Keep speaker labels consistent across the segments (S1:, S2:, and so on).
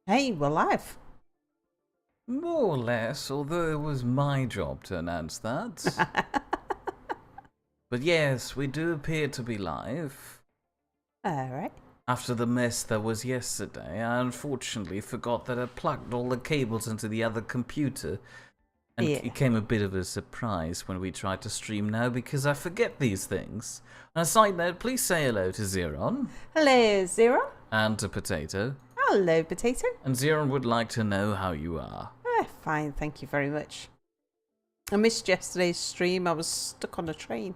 S1: Hey, we're live.
S2: More or less, although it was my job to announce that. But yes, we do appear to be live.
S1: Alright.
S2: After the mess that was yesterday, I unfortunately forgot that I plugged all the cables into the other computer. And
S1: Yeah.
S2: it came a bit of a surprise when we tried to stream now because I forget these things. On a side note, please say hello to Xeron.
S1: Hello, Zero.
S2: And to Potato.
S1: Hello, Potato.
S2: And Xeron would like to know how you are.
S1: Fine, thank you very much. I missed yesterday's stream. I was stuck on a train.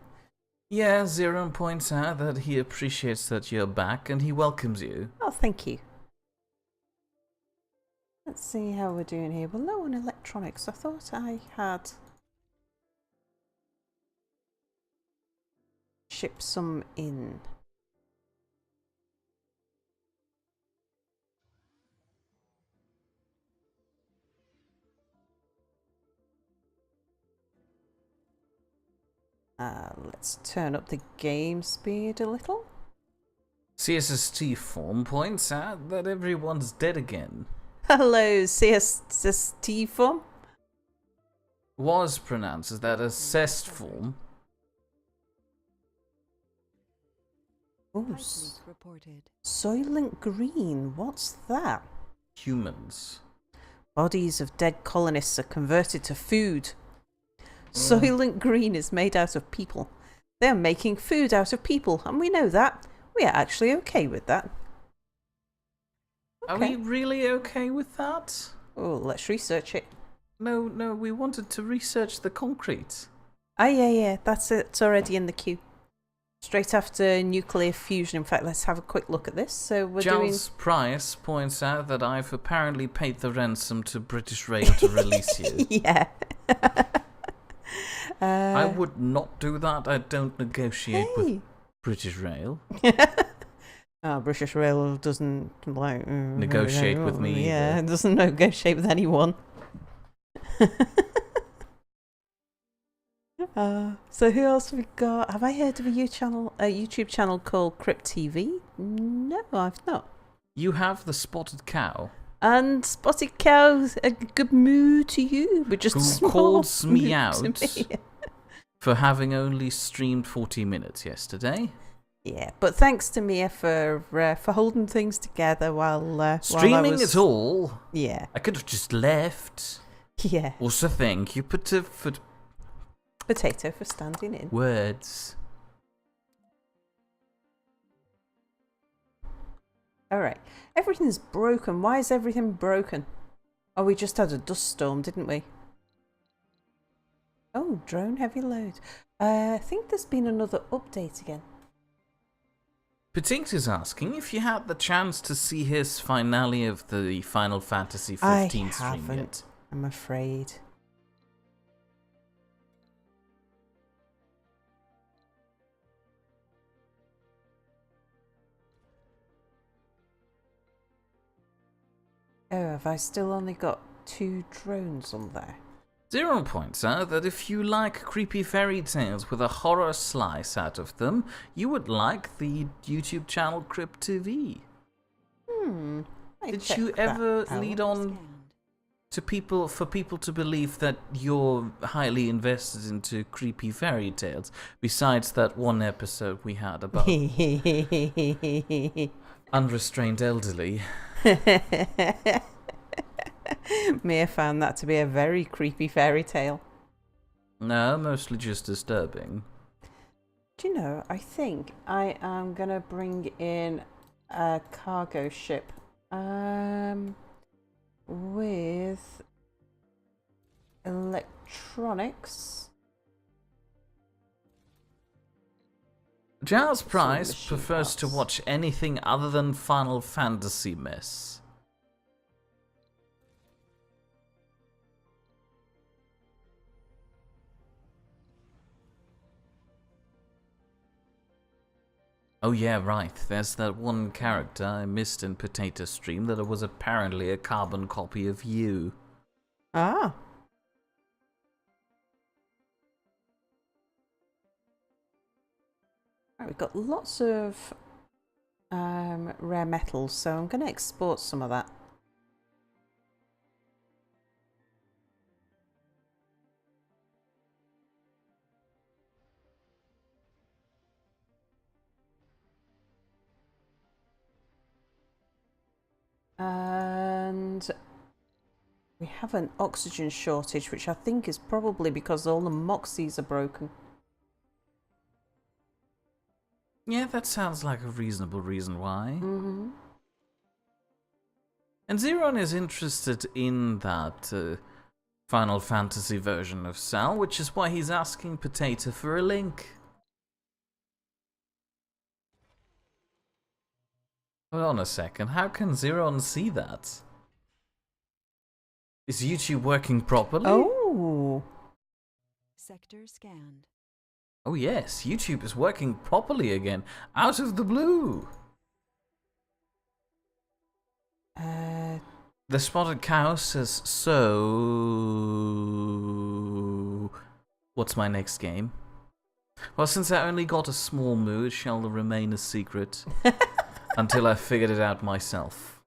S2: Yeah, Xeron points out that he appreciates that you're back and he welcomes you.
S1: Oh, thank you. Let's see how we're doing here. We're low on electronics. I thought I had shipped some in. Let's turn up the game speed a little.
S2: CSST form points out that everyone's dead again.
S1: Hello, CSST form.
S2: Was pronounces that as cest form.
S1: Oh, Soylent Green. What's that?
S2: Humans.
S1: Bodies of dead colonists are converted to food. Soylent Green is made out of people. They are making food out of people, and we know that. We are actually okay with that.
S2: Are we really okay with that?
S1: Oh, let's research it.
S2: No, we wanted to research the concrete.
S1: Ah, yeah, that's it. It's already in the queue. Straight after nuclear fusion. In fact, let's have a quick look at this. So we're
S2: Giles Price points out that I've apparently paid the ransom to British Rail to release you.
S1: Yeah.
S2: I would not do that. I don't negotiate with British Rail.
S1: British Rail doesn't like
S2: negotiate with me.
S1: Yeah,
S2: either.
S1: it doesn't negotiate with anyone. So who else have we got? Have I heard of a YouTube channel called Crypt TV? No, I've not.
S2: You have the spotted cow.
S1: And Spotted Cow, a good moo to you, but just
S2: Who
S1: a small
S2: calls me
S1: moo
S2: out
S1: to me.
S2: for having only streamed 40 minutes yesterday.
S1: Yeah, but thanks to Mia for holding things together while
S2: Streaming
S1: was...
S2: at all.
S1: Yeah,
S2: I could have just left.
S1: yeah.
S2: Also, thank you, for
S1: Potato for standing in.
S2: words.
S1: Alright. Everything's broken. Why is everything broken? Oh, we just had a dust storm, didn't we? Oh, drone heavy load. I think there's been another update again.
S2: Petite is asking if you had the chance to see his finale of the Final Fantasy 15
S1: I
S2: stream
S1: haven't,
S2: yet.
S1: I'm afraid. Oh, have I still only got 2 drones on there?
S2: Zero points out that if you like creepy fairy tales with a horror slice out of them, you would like the YouTube channel Crypt TV. Did you ever lead on to people to believe that you're highly invested into creepy fairy tales? Besides that one episode we had about unrestrained elderly.
S1: Mia found that to be a very creepy fairy tale.
S2: No, mostly just disturbing.
S1: Do you know, I think I am going to bring in a cargo ship with electronics.
S2: Giles
S1: Some
S2: Price
S1: machine
S2: prefers to
S1: parts.
S2: watch anything other than Final Fantasy mess. Oh yeah, right. There's that one character I missed in Potato Stream that was apparently a carbon copy of you.
S1: Ah. Right, we've got lots of rare metals, so I'm going to export some of that. And we have an oxygen shortage, which I think is probably because all the Moxies are broken.
S2: Yeah, that sounds like a reasonable reason why.
S1: Mm-hmm.
S2: And Zeron is interested in that Final Fantasy version of Sal, which is why he's asking Potato for a link. Hold on a second, how can Zeron see that? Is YouTube working properly?
S1: Oh!
S3: Sector scanned.
S2: Oh yes, YouTube is working properly again, out of the blue. The Spotted Cow says, so... What's my next game? Well, since I only got a small moo, it shall remain a secret until I figured it out myself.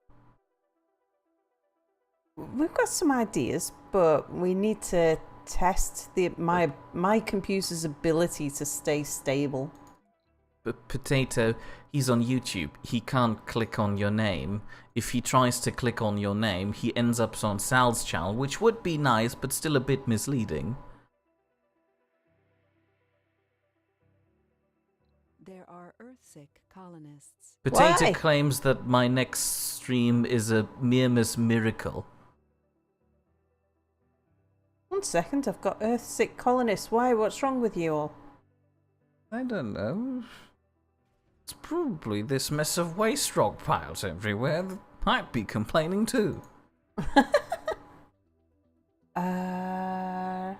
S1: We've got some ideas, but we need to test my computer's ability to stay stable.
S2: But Potato, he's on YouTube. He can't click on your name. If he tries to click on your name, he ends up on Sal's channel, which would be nice, but still a bit misleading.
S3: There are Earthsick colonists.
S2: Potato
S1: Why?
S2: claims that my next stream is a Mirmus miracle.
S1: 1 second, I've got Earthsick colonists. Why? What's wrong with you all?
S2: I don't know. It's probably this mess of waste rock piles everywhere that might be complaining too. The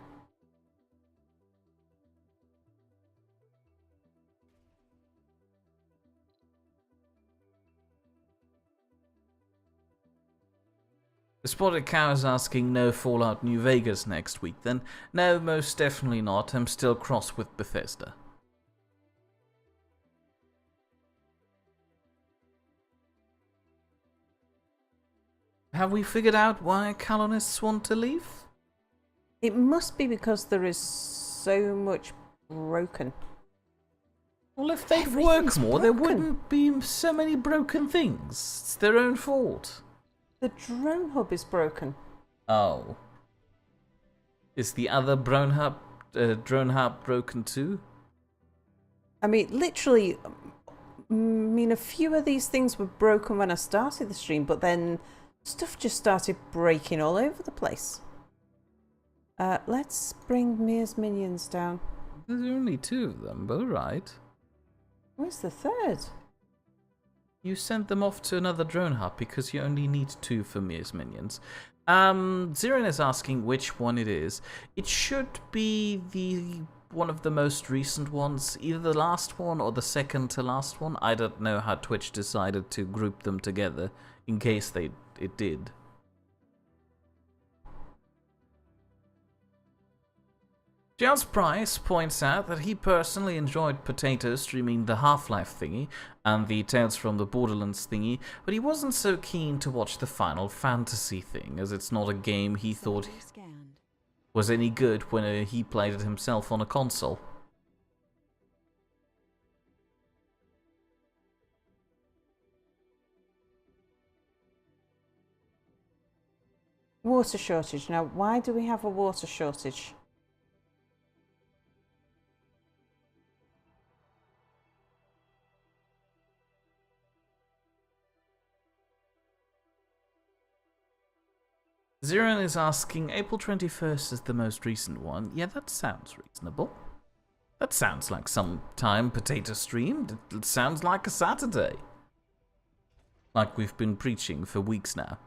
S2: Spotted Cow is asking no Fallout New Vegas next week then. No, most definitely not. I'm still cross with Bethesda. Have we figured out why colonists want to leave?
S1: It must be because there is so much broken.
S2: Well, if they'd
S1: Everything's
S2: work more, there
S1: broken.
S2: wouldn't be so many broken things. It's their own fault.
S1: The drone hub is broken.
S2: Oh. Is the other drone hub broken too?
S1: I mean, literally, a few of these things were broken when I started the stream, but then stuff just started breaking all over the place. Let's bring Mia's minions down.
S2: There's only 2 of them, but alright.
S1: Where's the third?
S2: You sent them off to another drone hub because you only need 2 for Mia's minions. Zirin is asking which one it is. It should be one of the most recent ones, either the last one or the second to last one. I don't know how Twitch decided to group them together in case it did. Giles Price points out that he personally enjoyed Potato streaming the Half-Life thingy and the Tales from the Borderlands thingy, but he wasn't so keen to watch the Final Fantasy thing, as it's not a game he thought
S3: Sector scanned.
S2: was any good when he played it himself on a console.
S1: Water shortage. Now, why do we have a water shortage?
S2: Zirin is asking, April 21st is the most recent one. Yeah, that sounds reasonable. That sounds like some time Potato streamed. It sounds like a Saturday. Like we've been preaching for weeks now.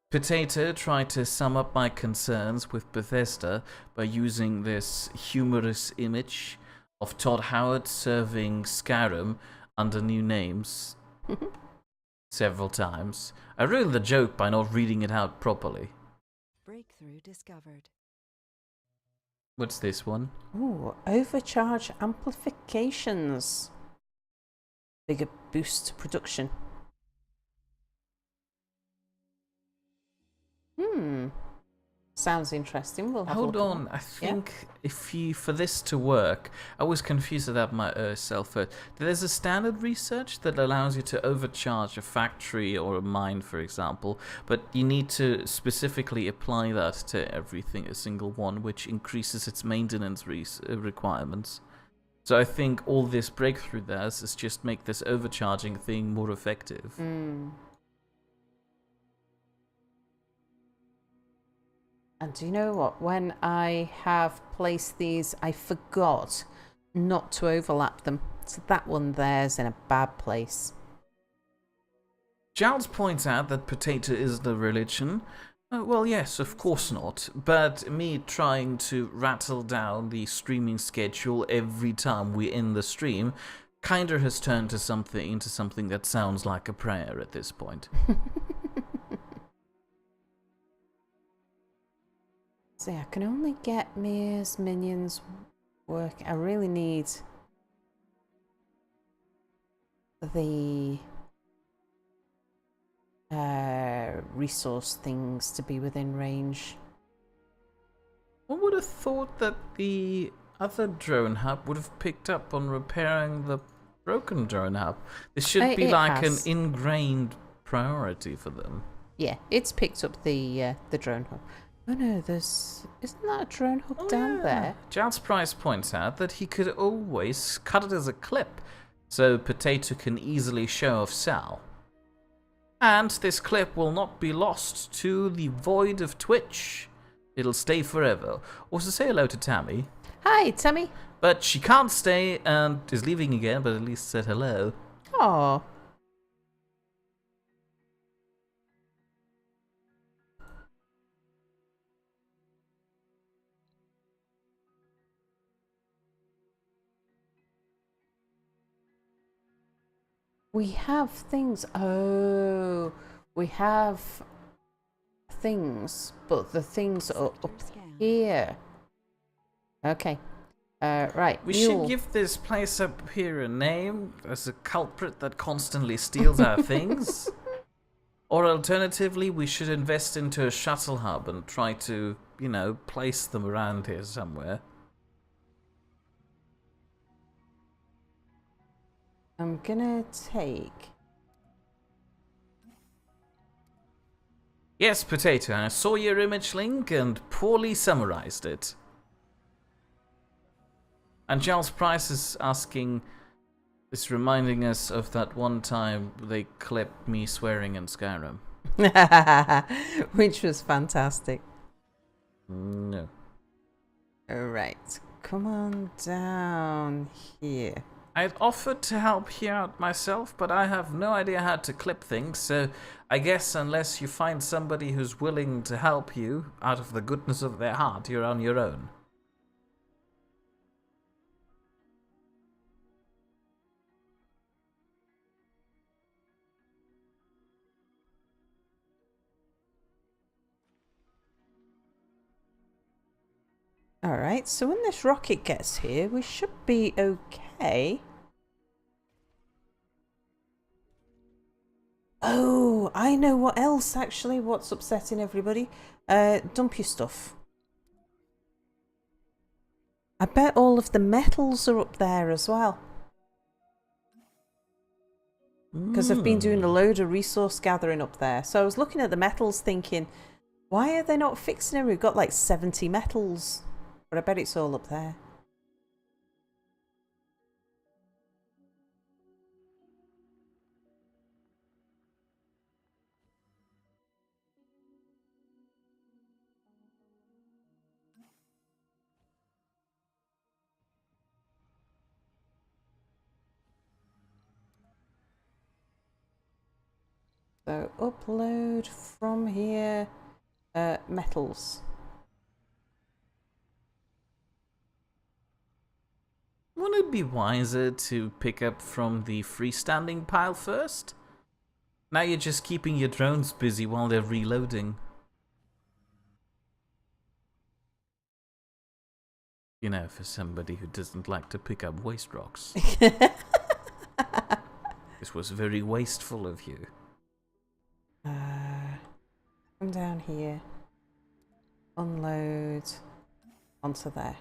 S2: Potato tried to sum up my concerns with Bethesda by using this humorous image of Todd Howard serving Skyrim under new names several times. I ruined the joke by not reading it out properly.
S3: Breakthrough discovered.
S2: What's this one?
S1: Ooh, overcharge amplifications. Bigger boost to production. Sounds interesting. We'll have a
S2: Hold
S1: look at
S2: on,
S1: that.
S2: I think for this to work, I was confused about myself first. There's a standard research that allows you to overcharge a factory or a mine, for example, but you need to specifically apply that to everything, a single one, which increases its maintenance requirements. So I think all this breakthrough does is just make this overcharging thing more effective.
S1: And do you know what? When I have placed these, I forgot not to overlap them. So that one there's in a bad place.
S2: Giles points out that potato isn't a religion. Well, yes, of course not. But me trying to rattle down the streaming schedule every time we end the stream kinda has turned into something that sounds like a prayer at this point.
S1: See, I can only get Mia's minions work. I really need the resource things to be within range.
S2: One would have thought that the other drone hub would have picked up on repairing the broken drone hub. This should be
S1: It
S2: like
S1: has.
S2: an ingrained priority for them.
S1: Yeah, it's picked up the drone hub. Oh no, isn't that a drone hub down there?
S2: Giles Price points out that he could always cut it as a clip, so Potato can easily show off Sal. And this clip will not be lost to the void of Twitch. It'll stay forever. Also say hello to Tammy.
S1: Hi, Tammy.
S2: But she can't stay and is leaving again, but at least said hello.
S1: Oh. We have things. Oh, we have things, but the things are up here. Okay. Right.
S2: We
S1: Mule.
S2: should give this place up here a name as a culprit that constantly steals our things. Or alternatively, we should invest into a shuttle hub and try to, place them around here somewhere.
S1: I'm gonna take.
S2: Yes, Potato, I saw your image link and poorly summarized it. And Giles Price is reminding us of that one time they clipped me swearing in Skyrim.
S1: Which was fantastic.
S2: No.
S1: Alright, come on down here.
S2: I'd offered to help you out myself, but I have no idea how to clip things, so I guess unless you find somebody who's willing to help you out of the goodness of their heart, you're on your own.
S1: Alright, so when this rocket gets here, we should be okay. Oh, I know what else actually, what's upsetting everybody. Dump your stuff. I bet all of the metals are up there as well. Because I've been doing a load of resource gathering up there. So I was looking at the metals thinking, why are they not fixing it? We've got like 70 metals. But I bet it's all up there. So upload from here metals.
S2: Wouldn't it be wiser to pick up from the freestanding pile first? Now you're just keeping your drones busy while they're reloading. For somebody who doesn't like to pick up waste rocks. This was very wasteful of you.
S1: Come down here. unload onto there.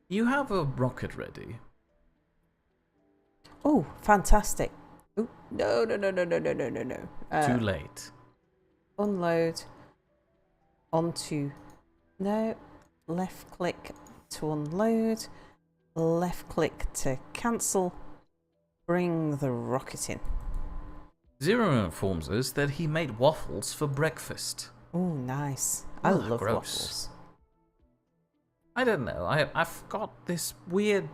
S2: You have a rocket ready.
S1: Oh, fantastic. Oh, no.
S2: Too late.
S1: Unload onto... No. Left click to unload. Left click to cancel. Bring the rocket in.
S2: Zero informs us that he made waffles for breakfast.
S1: Oh, nice. I
S2: Ugh,
S1: love
S2: gross.
S1: waffles.
S2: I don't know. I've got this weird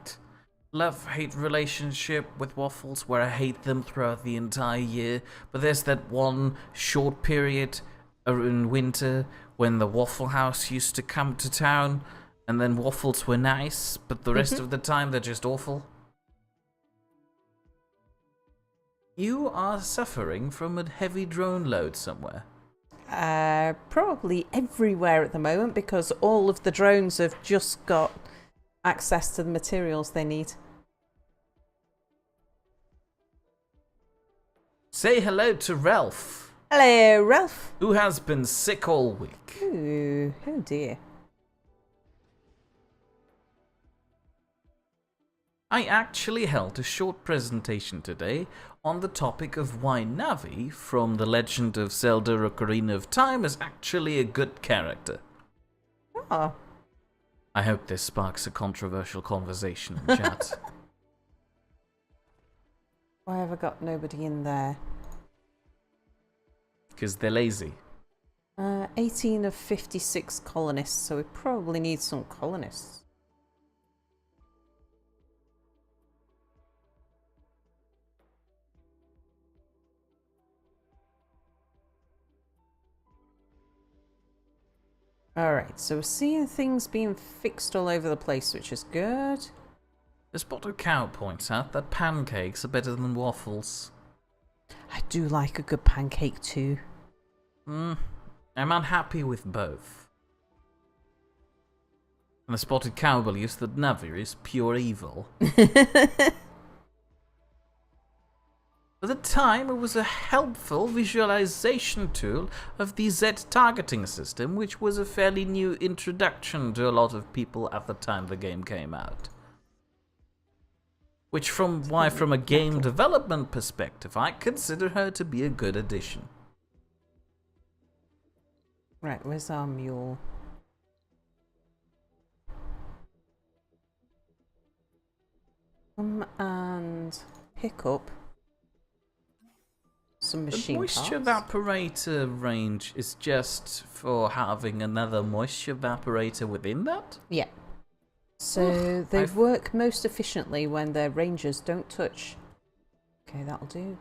S2: love-hate relationship with waffles where I hate them throughout the entire year. But there's that one short period in winter when the Waffle House used to come to town, and then waffles were nice, but the rest of the time they're just awful. You are suffering from a heavy drone load somewhere.
S1: Probably everywhere at the moment because all of the drones have just got access to the materials they need.
S2: Say hello to Ralph,
S1: Hello, Ralph.
S2: who has been sick all week.
S1: Ooh, oh dear.
S2: I actually held a short presentation today on the topic of why Navi from The Legend of Zelda Ocarina of Time is actually a good character.
S1: Oh,
S2: I hope this sparks a controversial conversation in chat.
S1: why have I got nobody in there?
S2: Because they're lazy.
S1: 18 of 56 colonists, so we probably need some colonists. Alright, so we're seeing things being fixed all over the place, which is good.
S2: The spotted cow points out that pancakes are better than waffles.
S1: I do like a good pancake too.
S2: I'm unhappy with both. And the spotted cow believes that Navi is pure evil. At the time, it was a helpful visualization tool of the Z targeting system, which was a fairly new introduction to a lot of people at the time the game came out. Which from a game development perspective, I consider her to be a good addition.
S1: Right, where's our mule? And pick up some machine
S2: The moisture
S1: parts.
S2: evaporator range is just for having another moisture evaporator within that?
S1: Yeah. So they work most efficiently when their rangers don't touch. Okay, that'll do.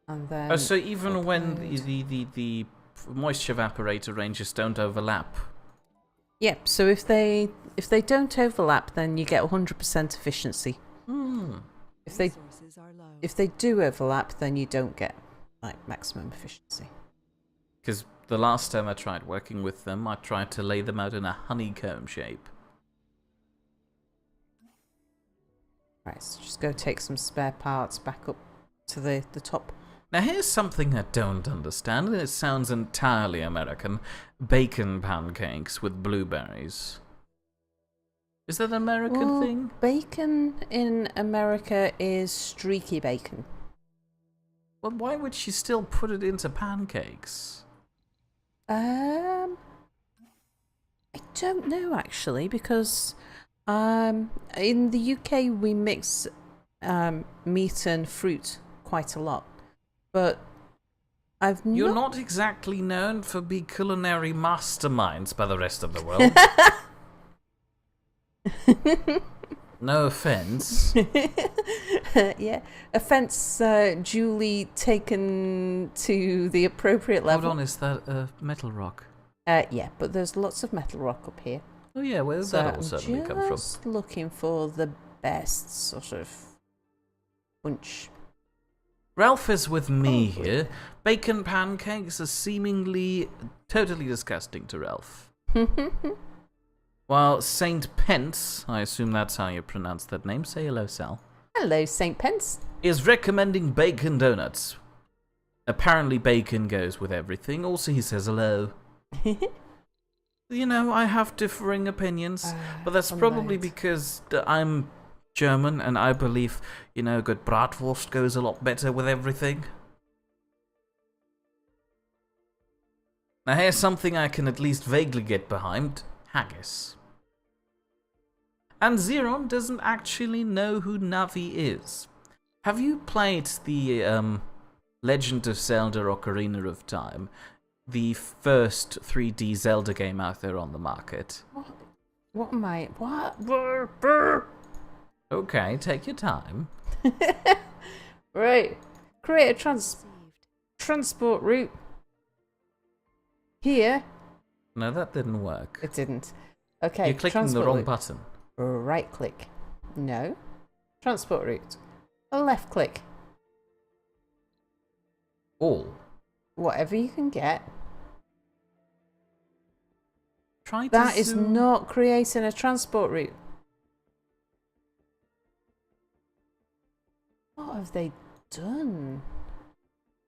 S1: And then.
S2: Oh, so even when
S1: upload.
S2: the moisture evaporator ranges don't overlap.
S1: Yeah. So if they don't overlap, then you get 100% efficiency. If they
S3: Resources are low.
S1: if they do overlap, then you don't get like maximum efficiency.
S2: Because the last time I tried working with them, I tried to lay them out in a honeycomb shape.
S1: Right, so just go take some spare parts back up to the top.
S2: Now here's something I don't understand, and it sounds entirely American. Bacon pancakes with blueberries. Is that an American thing?
S1: Bacon in America is streaky bacon.
S2: Well, why would she still put it into pancakes?
S1: I don't know actually, because in the UK we mix meat and fruit quite a lot, but
S2: You're not exactly known for being culinary masterminds by the rest of the world. No offense.
S1: Yeah, offence duly taken to the appropriate level.
S2: Hold on, is that a metal rock?
S1: Yeah, but there's lots of metal rock up here.
S2: Oh yeah, where did that all suddenly come from?
S1: Just looking for the best sort of punch.
S2: Ralph is with me here. Bacon pancakes are seemingly totally disgusting to Ralph. While Saint Pence, I assume that's how you pronounce that name, say hello, Sal,
S1: Hello, St. Pence.
S2: is recommending bacon donuts. Apparently bacon goes with everything. Also, he says hello. You know, I have differing opinions, but that's probably because I'm German and I believe, you know, good bratwurst goes a lot better with everything. Now here's something I can at least vaguely get behind. Haggis. And Zeron doesn't actually know who Navi is. Have you played the Legend of Zelda Ocarina of Time? The first 3D Zelda game out there on the market.
S1: What am I? What?
S2: Okay, take your time.
S1: Right. Create a
S3: Received.
S1: transport route. Here.
S2: No, that didn't work.
S1: It didn't. Okay.
S2: You're clicking the
S1: transport
S2: wrong
S1: route.
S2: button.
S1: Right click. No. Transport route. A left click.
S2: All.
S1: Whatever you can get.
S2: Try to
S1: That is
S2: zoom.
S1: not creating a transport route. What have they done?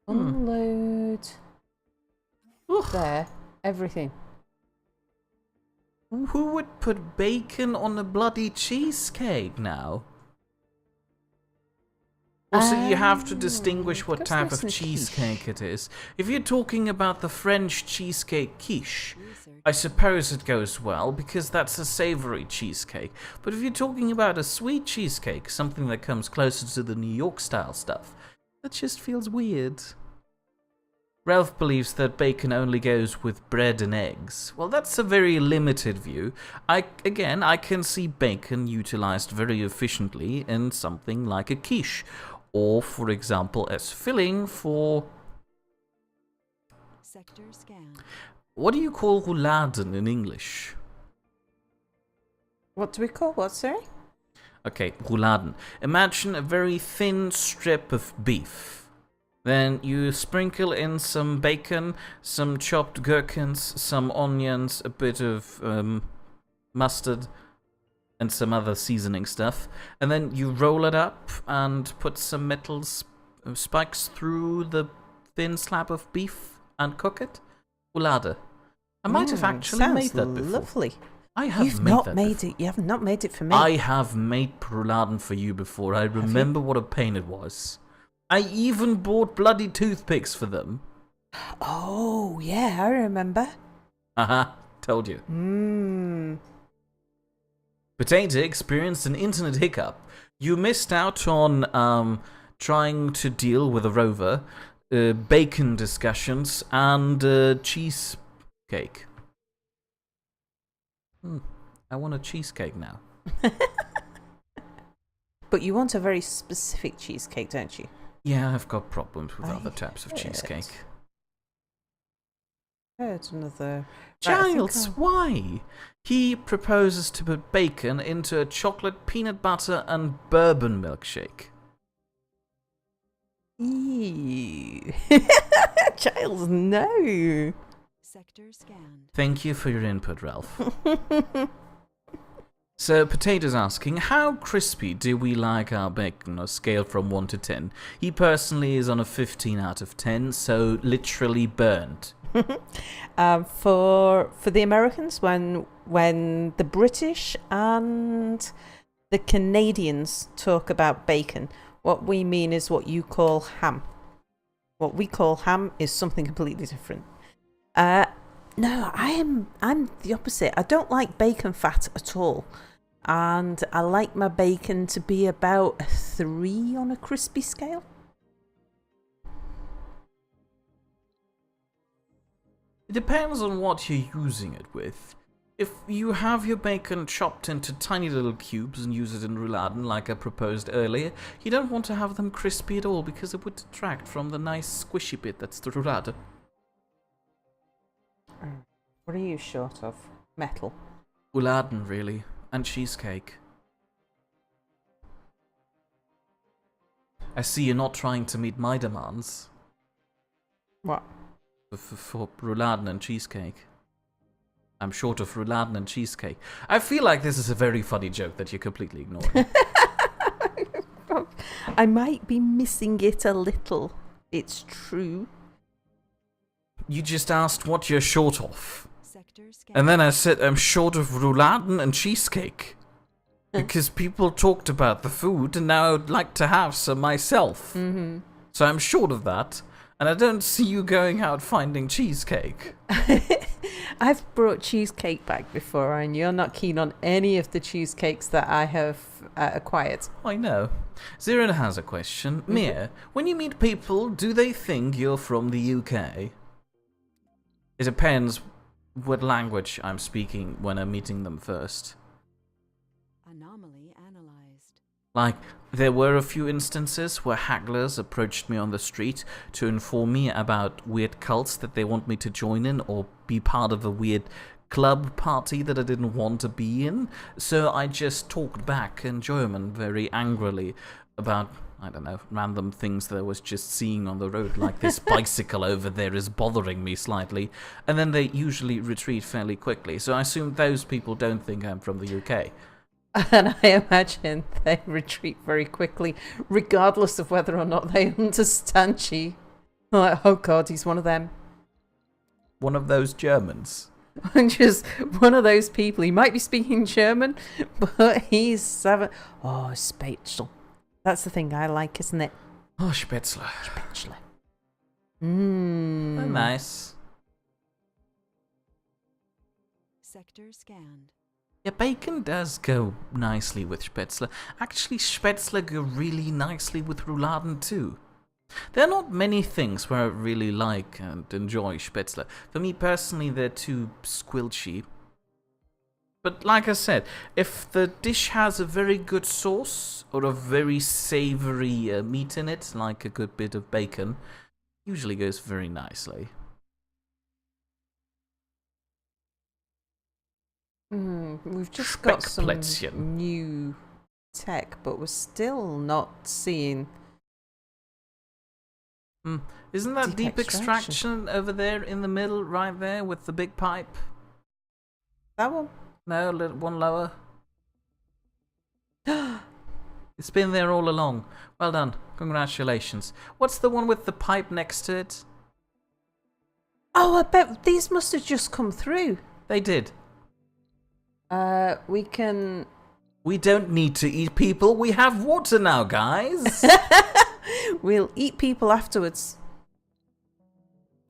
S1: Unload. There. Everything.
S2: Who would put bacon on a bloody cheesecake now? Also, you have to distinguish what
S1: because
S2: type
S1: there's
S2: of
S1: no
S2: cheesecake
S1: quiche.
S2: it is. If you're talking about the French cheesecake quiche,
S3: Research.
S2: I suppose it goes well because that's a savory cheesecake. But if you're talking about a sweet cheesecake, something that comes closer to the New York style stuff, that just feels weird. Ralph believes that bacon only goes with bread and eggs. Well, that's a very limited view. I can see bacon utilized very efficiently in something like a quiche, or, for example, as filling for...
S3: Sector scanned.
S2: What do you call rouladen in English?
S1: What do we call what, sorry?
S2: Okay, rouladen. Imagine a very thin strip of beef. Then you sprinkle in some bacon, some chopped gherkins, some onions, a bit of mustard, and some other seasoning stuff. And then you roll it up and put some metal spikes through the thin slab of beef and cook it. Roulade. I might have actually
S1: sounds
S2: made that before.
S1: Lovely.
S2: I have
S1: You've
S2: made
S1: not
S2: that
S1: made
S2: before.
S1: it. You have not made it for me.
S2: I have made rouladen for you before. I remember what a pain it was. I even bought bloody toothpicks for them.
S1: Oh, yeah, I remember.
S2: Haha, told you. Potato experienced an internet hiccup. You missed out on trying to deal with a rover, bacon discussions, and cheesecake. I want a cheesecake now.
S1: But you want a very specific cheesecake, don't you?
S2: Yeah, I've got problems with
S1: I
S2: other types of
S1: heard.
S2: cheesecake.
S1: Heard another. Right, I think
S2: Giles,
S1: I'll-
S2: why? He proposes to put bacon into a chocolate, peanut butter, and bourbon milkshake.
S1: Ew. Giles, no.
S3: Sector scanned.
S2: Thank you for your input, Ralph. So, Potato's asking, how crispy do we like our bacon on a scale from 1 to 10? He personally is on a 15 out of 10, so literally burnt.
S1: For the Americans, when the British and the Canadians talk about bacon, what we mean is what you call ham. What we call ham is something completely different. No, I'm the opposite. I don't like bacon fat at all. And I like my bacon to be about a 3 on a crispy scale.
S2: It depends on what you're using it with. If you have your bacon chopped into tiny little cubes and use it in rouladen like I proposed earlier, you don't want to have them crispy at all because it would detract from the nice squishy bit that's the roulade.
S1: What are you short of? Metal.
S2: Rouladen, really. And cheesecake. I see you're not trying to meet my demands
S1: What?
S2: for rouladen and cheesecake. I'm short of rouladen and cheesecake. I feel like this is a very funny joke that you're completely ignoring.
S1: I might be missing it a little. it's true.
S2: You just asked what you're short of.
S3: Sector scanned.
S2: And then I said I'm short of rouladen and cheesecake. Because people talked about the food and now I'd like to have some myself.
S1: Mm-hmm.
S2: So I'm short of that. And I don't see you going out finding cheesecake.
S1: I've brought cheesecake back before, and you're not keen on any of the cheesecakes that I have acquired.
S2: I know. Zirin has a question. Mia, when you meet people, do they think you're from the UK? It depends what language I'm speaking when I'm meeting them first.
S3: Anomaly analyzed.
S2: Like, there were a few instances where hagglers approached me on the street to inform me about weird cults that they want me to join in or be part of a weird club party that I didn't want to be in. So I just talked back in German very angrily about, I don't know, random things that I was just seeing on the road, like this bicycle over there is bothering me slightly. And then they usually retreat fairly quickly. So I assume those people don't think I'm from the UK.
S1: And I imagine they retreat very quickly, regardless of whether or not they understand you. Like, oh god, he's one of them.
S2: One of those Germans.
S1: Just one of those people. He might be speaking German, but he's having... Oh, Spätzle. That's the thing I like, isn't it?
S2: Oh, Spätzle.
S1: Spätzle.
S2: Oh, nice.
S3: Sector scanned.
S2: Yeah, bacon does go nicely with Spätzle. Actually, Spätzle go really nicely with Rouladen too. There are not many things where I really like and enjoy Spätzle. For me personally, they're too squelchy. But like I said, if the dish has a very good sauce or a very savoury meat in it, like a good bit of bacon, usually goes very nicely.
S1: We've just got some
S2: Speckplätzchen.
S1: new tech, but we're still not seeing...
S2: Isn't that
S1: Deep
S2: deep extraction over there in the middle, right there, with the big pipe?
S1: That one?
S2: No, one lower. It's been there all along. Well done. Congratulations. What's the one with the pipe next to it?
S1: Oh, I bet these must have just come through.
S2: They did.
S1: We can...
S2: We don't need to eat people. We have water now, guys.
S1: We'll eat people afterwards.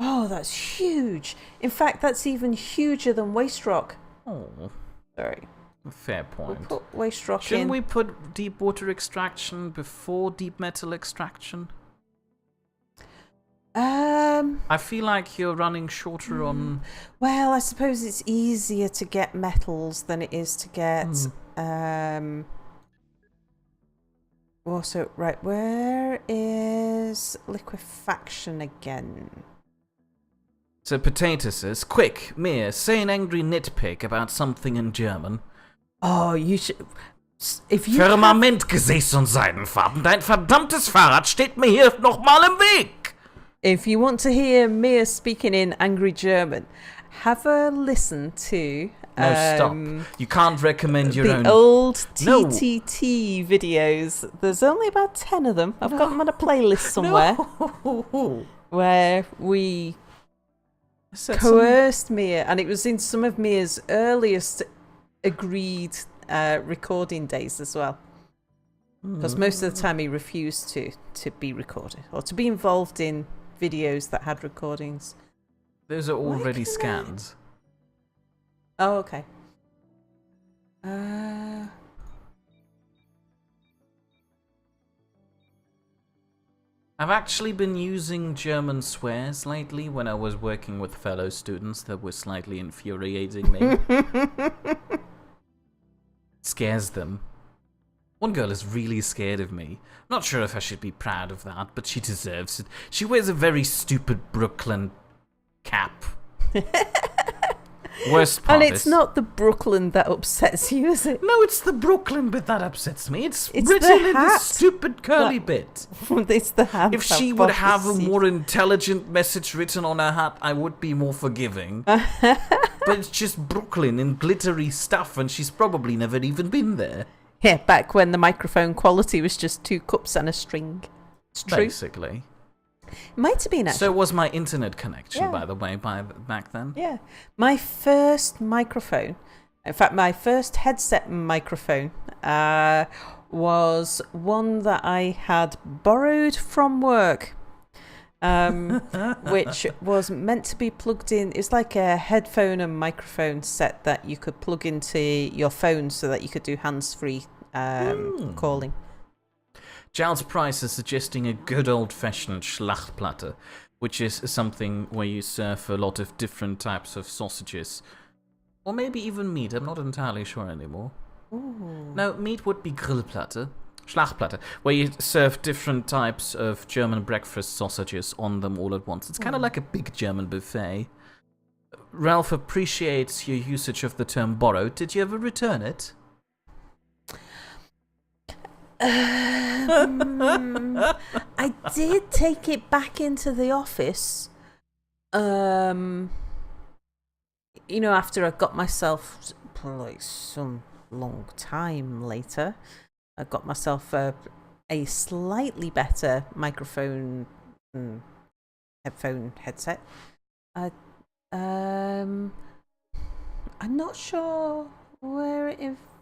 S1: Oh, that's huge. In fact, that's even huger than waste rock.
S2: Oh,
S1: Sorry.
S2: fair
S1: We'll
S2: point.
S1: put waste rock
S2: Shouldn't
S1: in.
S2: we put deep water extraction before deep metal extraction? I feel like you're running shorter on...
S1: Well, I suppose it's easier to get metals than it is to get... Also, right, where is liquefaction again?
S2: So Potato says, quick, Mia, say an angry nitpick about something in German.
S1: Oh, you should... If you
S2: Firmament Gesäß und Seidenfaden, dein verdammtes Fahrrad steht mir hier nochmal im Weg!
S1: If you want to hear Mia speaking in angry German, have a listen to...
S2: No, stop. You can't recommend your own...
S1: The old
S2: No.
S1: TTT videos. There's only about 10 of them. I've got them on a playlist somewhere.
S2: No.
S1: Where we
S2: Said
S1: coerced Mia, and it was in some of Mia's earliest agreed recording days as well. Because most of the time he refused to be recorded or to be involved in videos that had recordings.
S2: Those are already
S1: can I-
S2: scanned.
S1: Oh, okay.
S2: I've actually been using German swears lately when I was working with fellow students that were slightly infuriating me. Scares them. One girl is really scared of me. Not sure if I should be proud of that, but she deserves it. She wears a very stupid Brooklyn cap. Worst part
S1: And it's
S2: is...
S1: not the Brooklyn that upsets you, is it?
S2: No, it's the Brooklyn bit that upsets me. It's
S1: It's
S2: written
S1: the
S2: in the
S1: hat
S2: stupid curly
S1: that-
S2: bit.
S1: It's the hand.
S2: If
S1: that
S2: she would have a
S1: bothers you.
S2: more intelligent message written on her hat, I would be more forgiving. But it's just Brooklyn in glittery stuff, and she's probably never even been there.
S1: Yeah, back when the microphone quality was just 2 cups and a string. It's true.
S2: Basically.
S1: Might have been actually.
S2: So was my internet connection,
S1: Yeah.
S2: by the way, back then.
S1: Yeah. My first microphone, in fact, my first headset microphone, was one that I had borrowed from work, which was meant to be plugged in. It's like a headphone and microphone set that you could plug into your phone so that you could do hands-free calling.
S2: Giles Price is suggesting a good old-fashioned Schlachtplatte, which is something where you serve a lot of different types of sausages. Or maybe even meat, I'm not entirely sure anymore.
S1: Ooh.
S2: No, meat would be Grillplatte. Schlachtplatte, where you serve different types of German breakfast sausages on them all at once. It's kind of like a big German buffet. Ralph appreciates your usage of the term borrow. Did you ever return it?
S1: I did take it back into the office. After I got myself, like some long time later, I got myself a slightly better microphone headphone headset. I'm not sure where it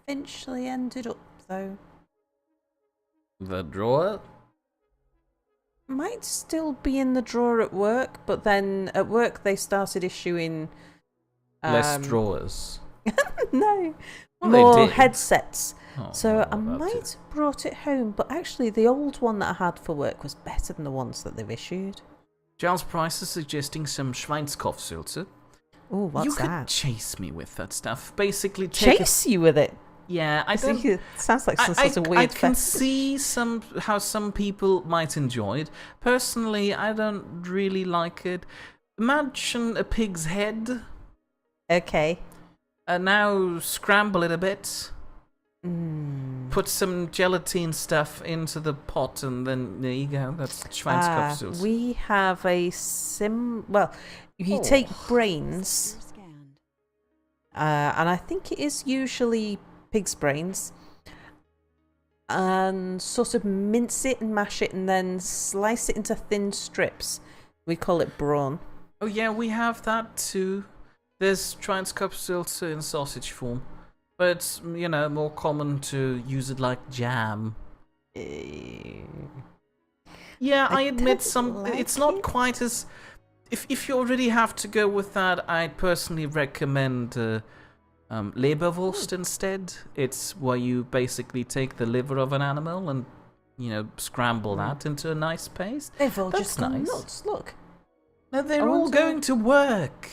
S1: eventually ended up though.
S2: The drawer?
S1: Might still be in the drawer at work, but then at work they started issuing
S2: Less drawers.
S1: no,
S2: Well, they
S1: more
S2: did.
S1: headsets.
S2: Oh,
S1: So
S2: well,
S1: I
S2: that's
S1: might
S2: it.
S1: have brought it home, but actually the old one that I had for work was better than the ones that they've issued.
S2: Giles Price is suggesting some Schweinskopfsülze.
S1: Oh, what's
S2: You could
S1: that?
S2: chase me with that stuff. Basically, take
S1: Chase you with it?
S2: Yeah, I
S1: I
S2: don't.
S1: think it sounds like some sort of weird
S2: I can
S1: fetish.
S2: see how some people might enjoy it. Personally, I don't really like it. Imagine a pig's head.
S1: Okay.
S2: Now scramble it a bit.
S1: Mm.
S2: Put some gelatine stuff into the pot, and then there you go. That's Schweinskopfsülze.
S1: We have a well, you take brains,
S3: Sector scanned.
S1: and I think it is usually pig's brains, and sort of mince it and mash it and then slice it into thin strips. We call it brawn.
S2: Oh yeah, we have that too. There's Schweinskopfsülze in sausage form, but it's more common to use it like jam. Yeah, I admit
S1: don't like
S2: it's not
S1: it.
S2: quite as. If you already have to go with that, I'd personally recommend Leberwurst instead. It's where you basically take the liver of an animal and scramble that into a nice paste.
S1: They've all
S2: That's
S1: just gone
S2: nice.
S1: nuts. Look.
S2: No, they're
S1: I
S2: all
S1: want to-
S2: going to work.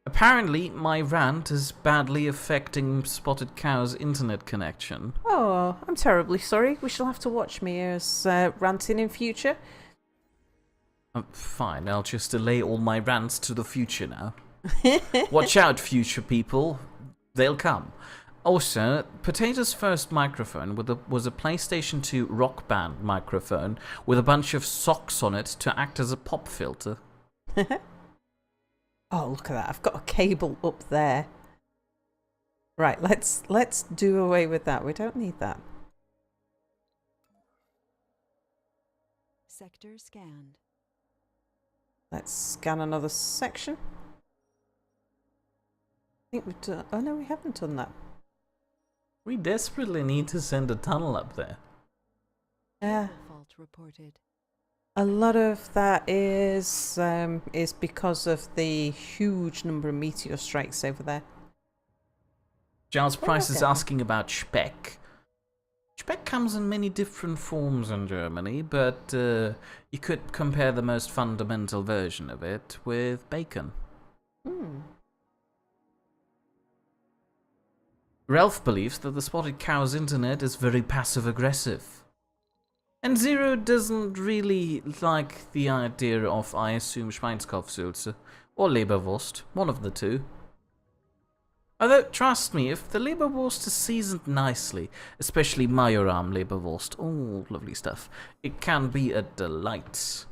S2: Apparently, my rant is badly affecting Spotted Cow's internet connection.
S1: Oh, I'm terribly sorry. We shall have to watch me as ranting in future.
S2: Fine, I'll just delay all my rants to the future now. Watch out, future people. They'll come. Also, Potato's first microphone was a PlayStation 2 Rock Band microphone with a bunch of socks on it to act as a pop filter.
S1: Oh, look at that. I've got a cable up there. Right, let's do away with that. We don't need that.
S3: Sector scanned.
S1: Let's scan another section. I think we've done... Oh, no, we haven't done that.
S2: We desperately need to send a tunnel up there.
S1: Yeah.
S3: Fault reported.
S1: A lot of that is because of the huge number of meteor strikes over there.
S2: Giles Price is
S1: okay.
S2: asking about Speck. Speck comes in many different forms in Germany, but you could compare the most fundamental version of it with bacon.
S1: Hmm.
S2: Ralph believes that the Spotted Cow's internet is very passive-aggressive. And Zero doesn't really like the idea of, I assume, Schweinskopfsülze or Leberwurst, one of the two. Although, trust me, if the Leberwurst is seasoned nicely, especially Majoram Leberwurst, oh, lovely stuff, it can be a delight.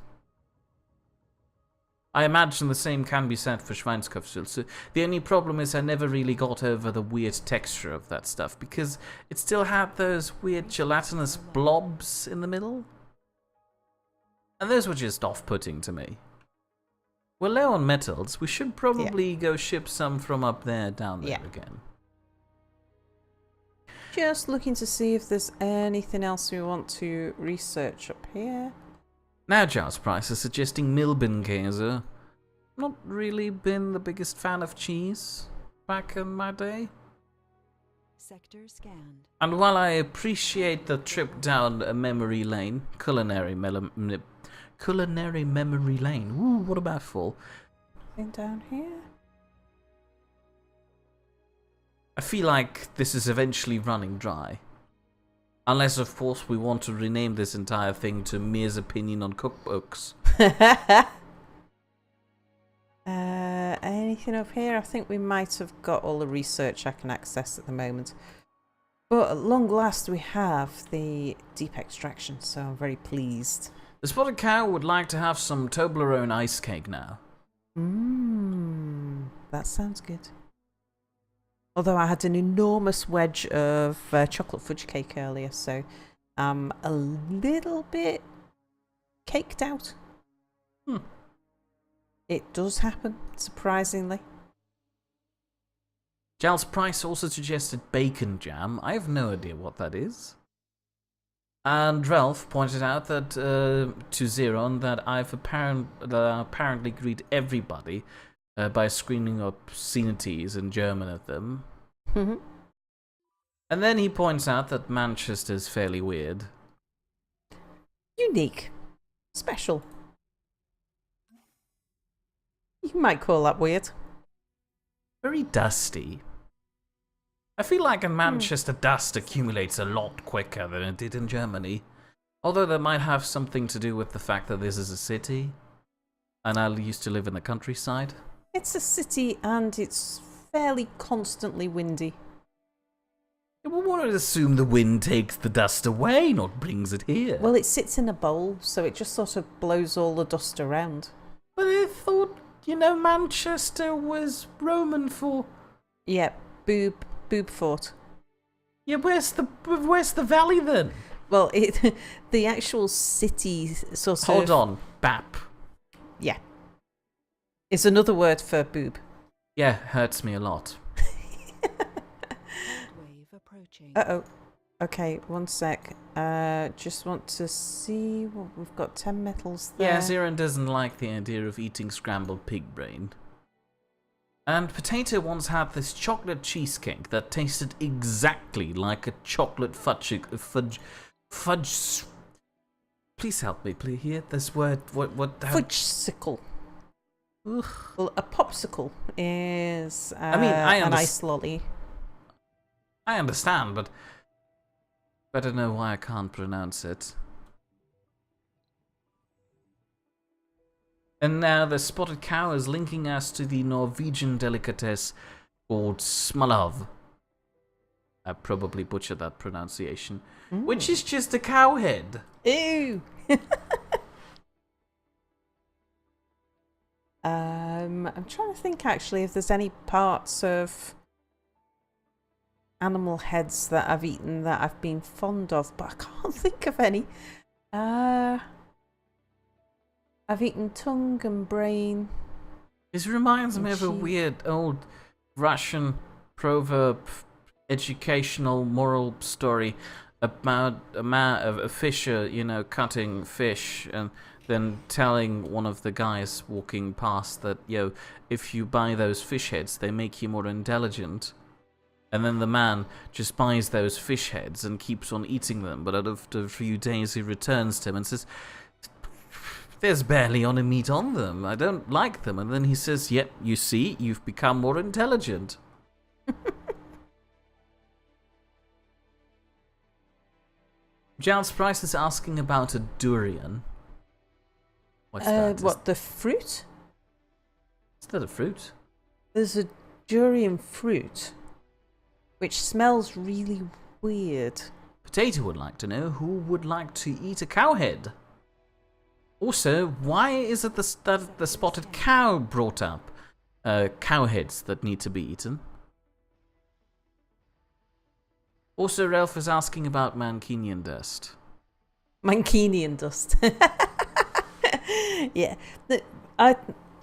S2: I imagine the same can be said for Schweinskopfsülze. The only problem is I never really got over the weird texture of that stuff, because it still had those weird gelatinous blobs in the middle. And those were just off-putting to me. We're low on metals. We should probably go ship some from up there down there again.
S1: Just looking to see if there's anything else we want to research up here.
S2: Now Giles Price is suggesting Milbenkäse. Not really been the biggest fan of cheese back in my day.
S3: Sector scanned.
S2: And while I appreciate the trip down a memory lane, culinary memory lane. Ooh, what a mouthful.
S1: Anything down here?
S2: I feel like this is eventually running dry. Unless, of course, we want to rename this entire thing to Mir's Opinion on Cookbooks.
S1: Anything up here? I think we might have got all the research I can access at the moment. But at long last we have the deep extraction, so I'm very pleased.
S2: The Spotted Cow would like to have some Toblerone ice cake now.
S1: That sounds good. Although I had an enormous wedge of chocolate fudge cake earlier, so I'm a little bit caked out. It does happen, surprisingly.
S2: Giles Price also suggested bacon jam. I have no idea what that is. And Ralph pointed out that to Xeron that I apparently greet everybody by screaming obscenities in German at them. And then he points out that Manchester's fairly weird.
S1: Unique. Special. You might call that weird.
S2: Very dusty. I feel like in Manchester dust accumulates a lot quicker than it did in Germany. Although that might have something to do with the fact that this is a city. And I used to live in the countryside.
S1: It's a city and it's fairly constantly windy.
S2: Yeah, well, one would assume the wind takes the dust away, not brings it here.
S1: Well, it sits in a bowl, so it just sort of blows all the dust around.
S2: But I thought, Manchester was Roman for...
S1: Yeah, boob fort.
S2: Yeah, where's the valley then?
S1: Well, the actual city sort of...
S2: Hold on, BAP.
S1: Yeah. It's another word for boob.
S2: Yeah, hurts me a lot.
S3: Wave approaching.
S1: Uh-oh. Okay, one sec. Just want to see what we've got. 10 metals there.
S2: Yeah, Xeron doesn't like the idea of eating scrambled pig brain. And Potato once had this chocolate cheesecake that tasted exactly like a chocolate fudge. Please help me, please. Here, this word. What?
S1: Fudgesicle.
S2: Ugh.
S1: Well, a popsicle is
S2: I
S1: an ice lolly.
S2: I understand, but I don't know why I can't pronounce it. And now the Spotted Cow is linking us to the Norwegian delicatesse called smalov. I probably butchered that pronunciation. Which is just a cow head.
S1: Ew! I'm trying to think actually if there's any parts of animal heads that I've eaten that I've been fond of, but I can't think of any. I've eaten tongue and brain.
S2: This reminds me of a weird old Russian proverb, educational moral story about a fisher, cutting fish and then telling one of the guys walking past that, if you buy those fish heads, they make you more intelligent. And then the man just buys those fish heads and keeps on eating them, but after a few days he returns to him and says, "There's barely any meat on them. I don't like them." And then he says, "Yep, you see, you've become more intelligent." Giles Price is asking about a durian. What's that?
S1: What, the fruit?
S2: Is that a fruit?
S1: There's a durian fruit, which smells really weird.
S2: Potato would like to know who would like to eat a cow head. Also, why is it that the spotted cow brought up cow heads that need to be eaten? Also, Ralph is asking about Mancunian dust.
S1: Mancunian dust. Yeah.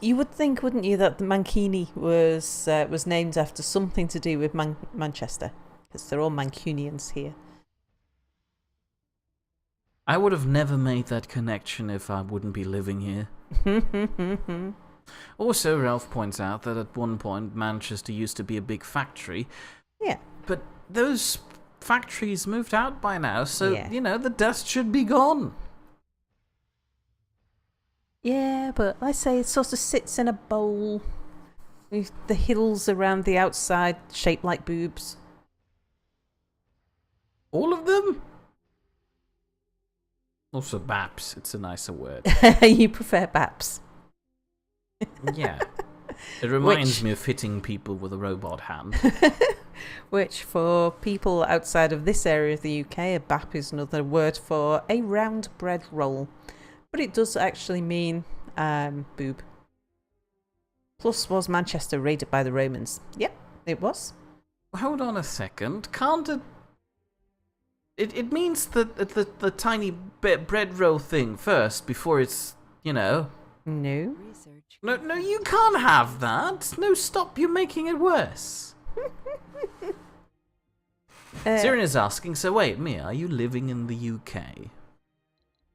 S1: You would think, wouldn't you, that the Mancini was named after something to do with Manchester, because they're all Mancunians here.
S2: I would have never made that connection if I wouldn't be living here. Also, Ralph points out that at one point Manchester used to be a big factory.
S1: Yeah.
S2: But those factories moved out by now, so,
S1: Yeah.
S2: the dust should be gone.
S1: Yeah, but I say it sort of sits in a bowl with the hills around the outside shaped like boobs.
S2: All of them? Also, BAPS, it's a nicer word.
S1: You prefer BAPS.
S2: Yeah. It reminds me of hitting people with a robot hand.
S1: Which, for people outside of this area of the UK, a BAP is another word for a round bread roll. But it does actually mean boob. Plus, was Manchester raided by the Romans? Yep, it was.
S2: Hold on a second. Can't it... It means the tiny bread roll thing first before it's,
S1: No.
S3: Research.
S2: No, you can't have that. No, stop. You're making it worse. Siren is asking, so wait, Mia, are you living in the UK?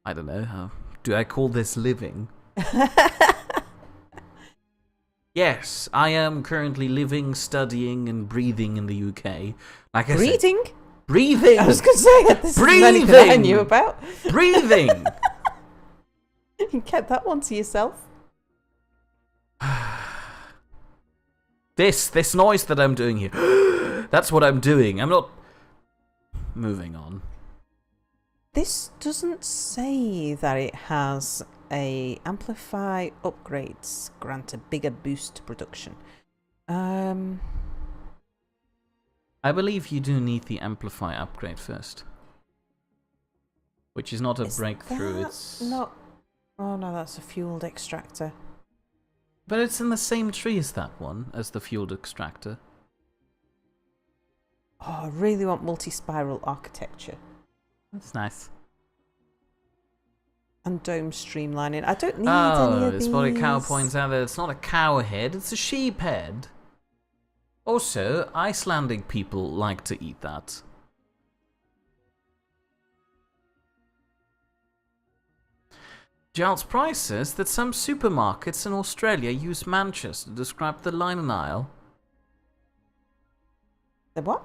S2: I don't know. How do I call this living? Yes, I am currently living, studying, and breathing in the UK. Like I said,
S1: Breeding?
S2: breathing!
S1: I was going to say, this is anything I
S2: Breathing!
S1: knew about.
S2: Breathing!
S1: You kept that one to yourself.
S2: This noise that I'm doing here, that's what I'm doing. I'm not... Moving on.
S1: This doesn't say that it has a amplify upgrades grant a bigger boost to production.
S2: I believe you do need the amplify upgrade first. Which is not a
S1: Is
S2: breakthrough,
S1: that
S2: it's...
S1: not. Oh no, that's a fueled extractor.
S2: But it's in the same tree as that one, as the fueled extractor.
S1: Oh, I really want multi-spiral architecture
S2: That's nice.
S1: and dome streamlining. I don't need any of
S2: Oh,
S1: these.
S2: Spotted Cow points out that it's not a cow head, it's a sheep head. Also, Icelandic people like to eat that. Giles Price says that some supermarkets in Australia use Manchester to describe the linen aisle.
S1: The what?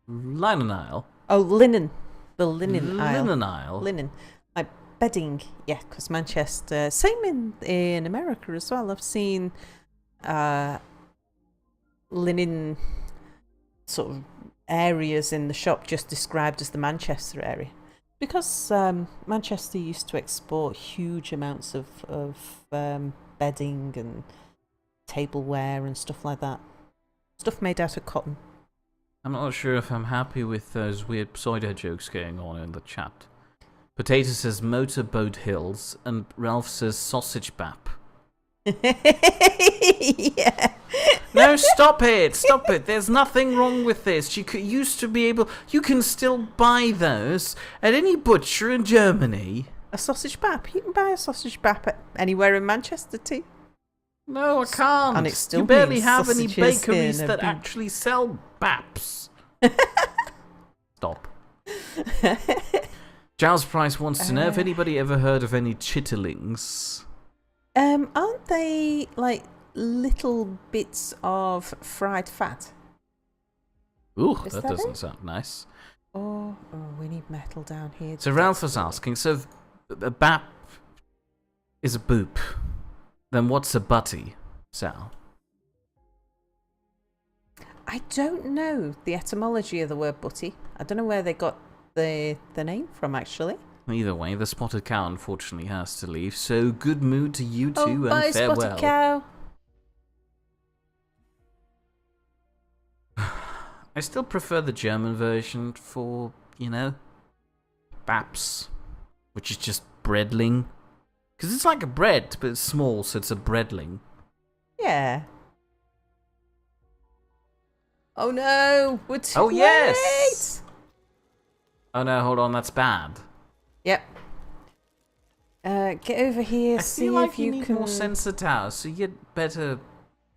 S2: Linen aisle?
S1: Oh, linen. The linen aisle.
S2: Linen aisle?
S1: Linen. Like bedding. Yeah, because Manchester. Same in America as well. I've seen linen sort of areas in the shop just described as the Manchester area. Because Manchester used to export huge amounts of bedding and tableware and stuff like that. Stuff made out of cotton.
S2: I'm not sure if I'm happy with those weird pseudo jokes going on in the chat. Potato says motorboat hills, and Ralph says sausage bap.
S1: Yeah.
S2: No, stop it! Stop it! There's nothing wrong with this. Used to be able... You can still buy those at any butcher in Germany.
S1: A sausage bap. You can buy a sausage bap anywhere in Manchester too.
S2: No, I can't.
S1: And it still
S2: you barely
S1: means
S2: have any
S1: sausages
S2: bakeries
S1: in a
S2: that
S1: big-
S2: actually sell baps. Stop. Giles Price wants to know if anybody ever heard of any chitterlings.
S1: Aren't they like little bits of fried fat?
S2: Ooh,
S1: Is
S2: that
S1: that
S2: doesn't
S1: it?
S2: sound nice.
S1: Oh, we need metal down here.
S2: So Ralph was asking, so if a bap is a boop, then what's a butty, Sal?
S1: I don't know the etymology of the word butty. I don't know where they got the name from, actually.
S2: Either way, the spotted cow unfortunately has to leave, so good mood to you two
S1: bye,
S2: and farewell.
S1: spotted cow.
S2: I still prefer the German version for, Baps, which is just breadling. Because it's like a bread, but it's small, so it's a breadling.
S1: Yeah. Oh no, we're too
S2: Oh,
S1: late.
S2: yes! Oh no, hold on, that's bad.
S1: Yep. Get over here.
S2: I
S1: See
S2: feel like
S1: if
S2: you
S1: you
S2: need
S1: can.
S2: more sensor towers, so you get better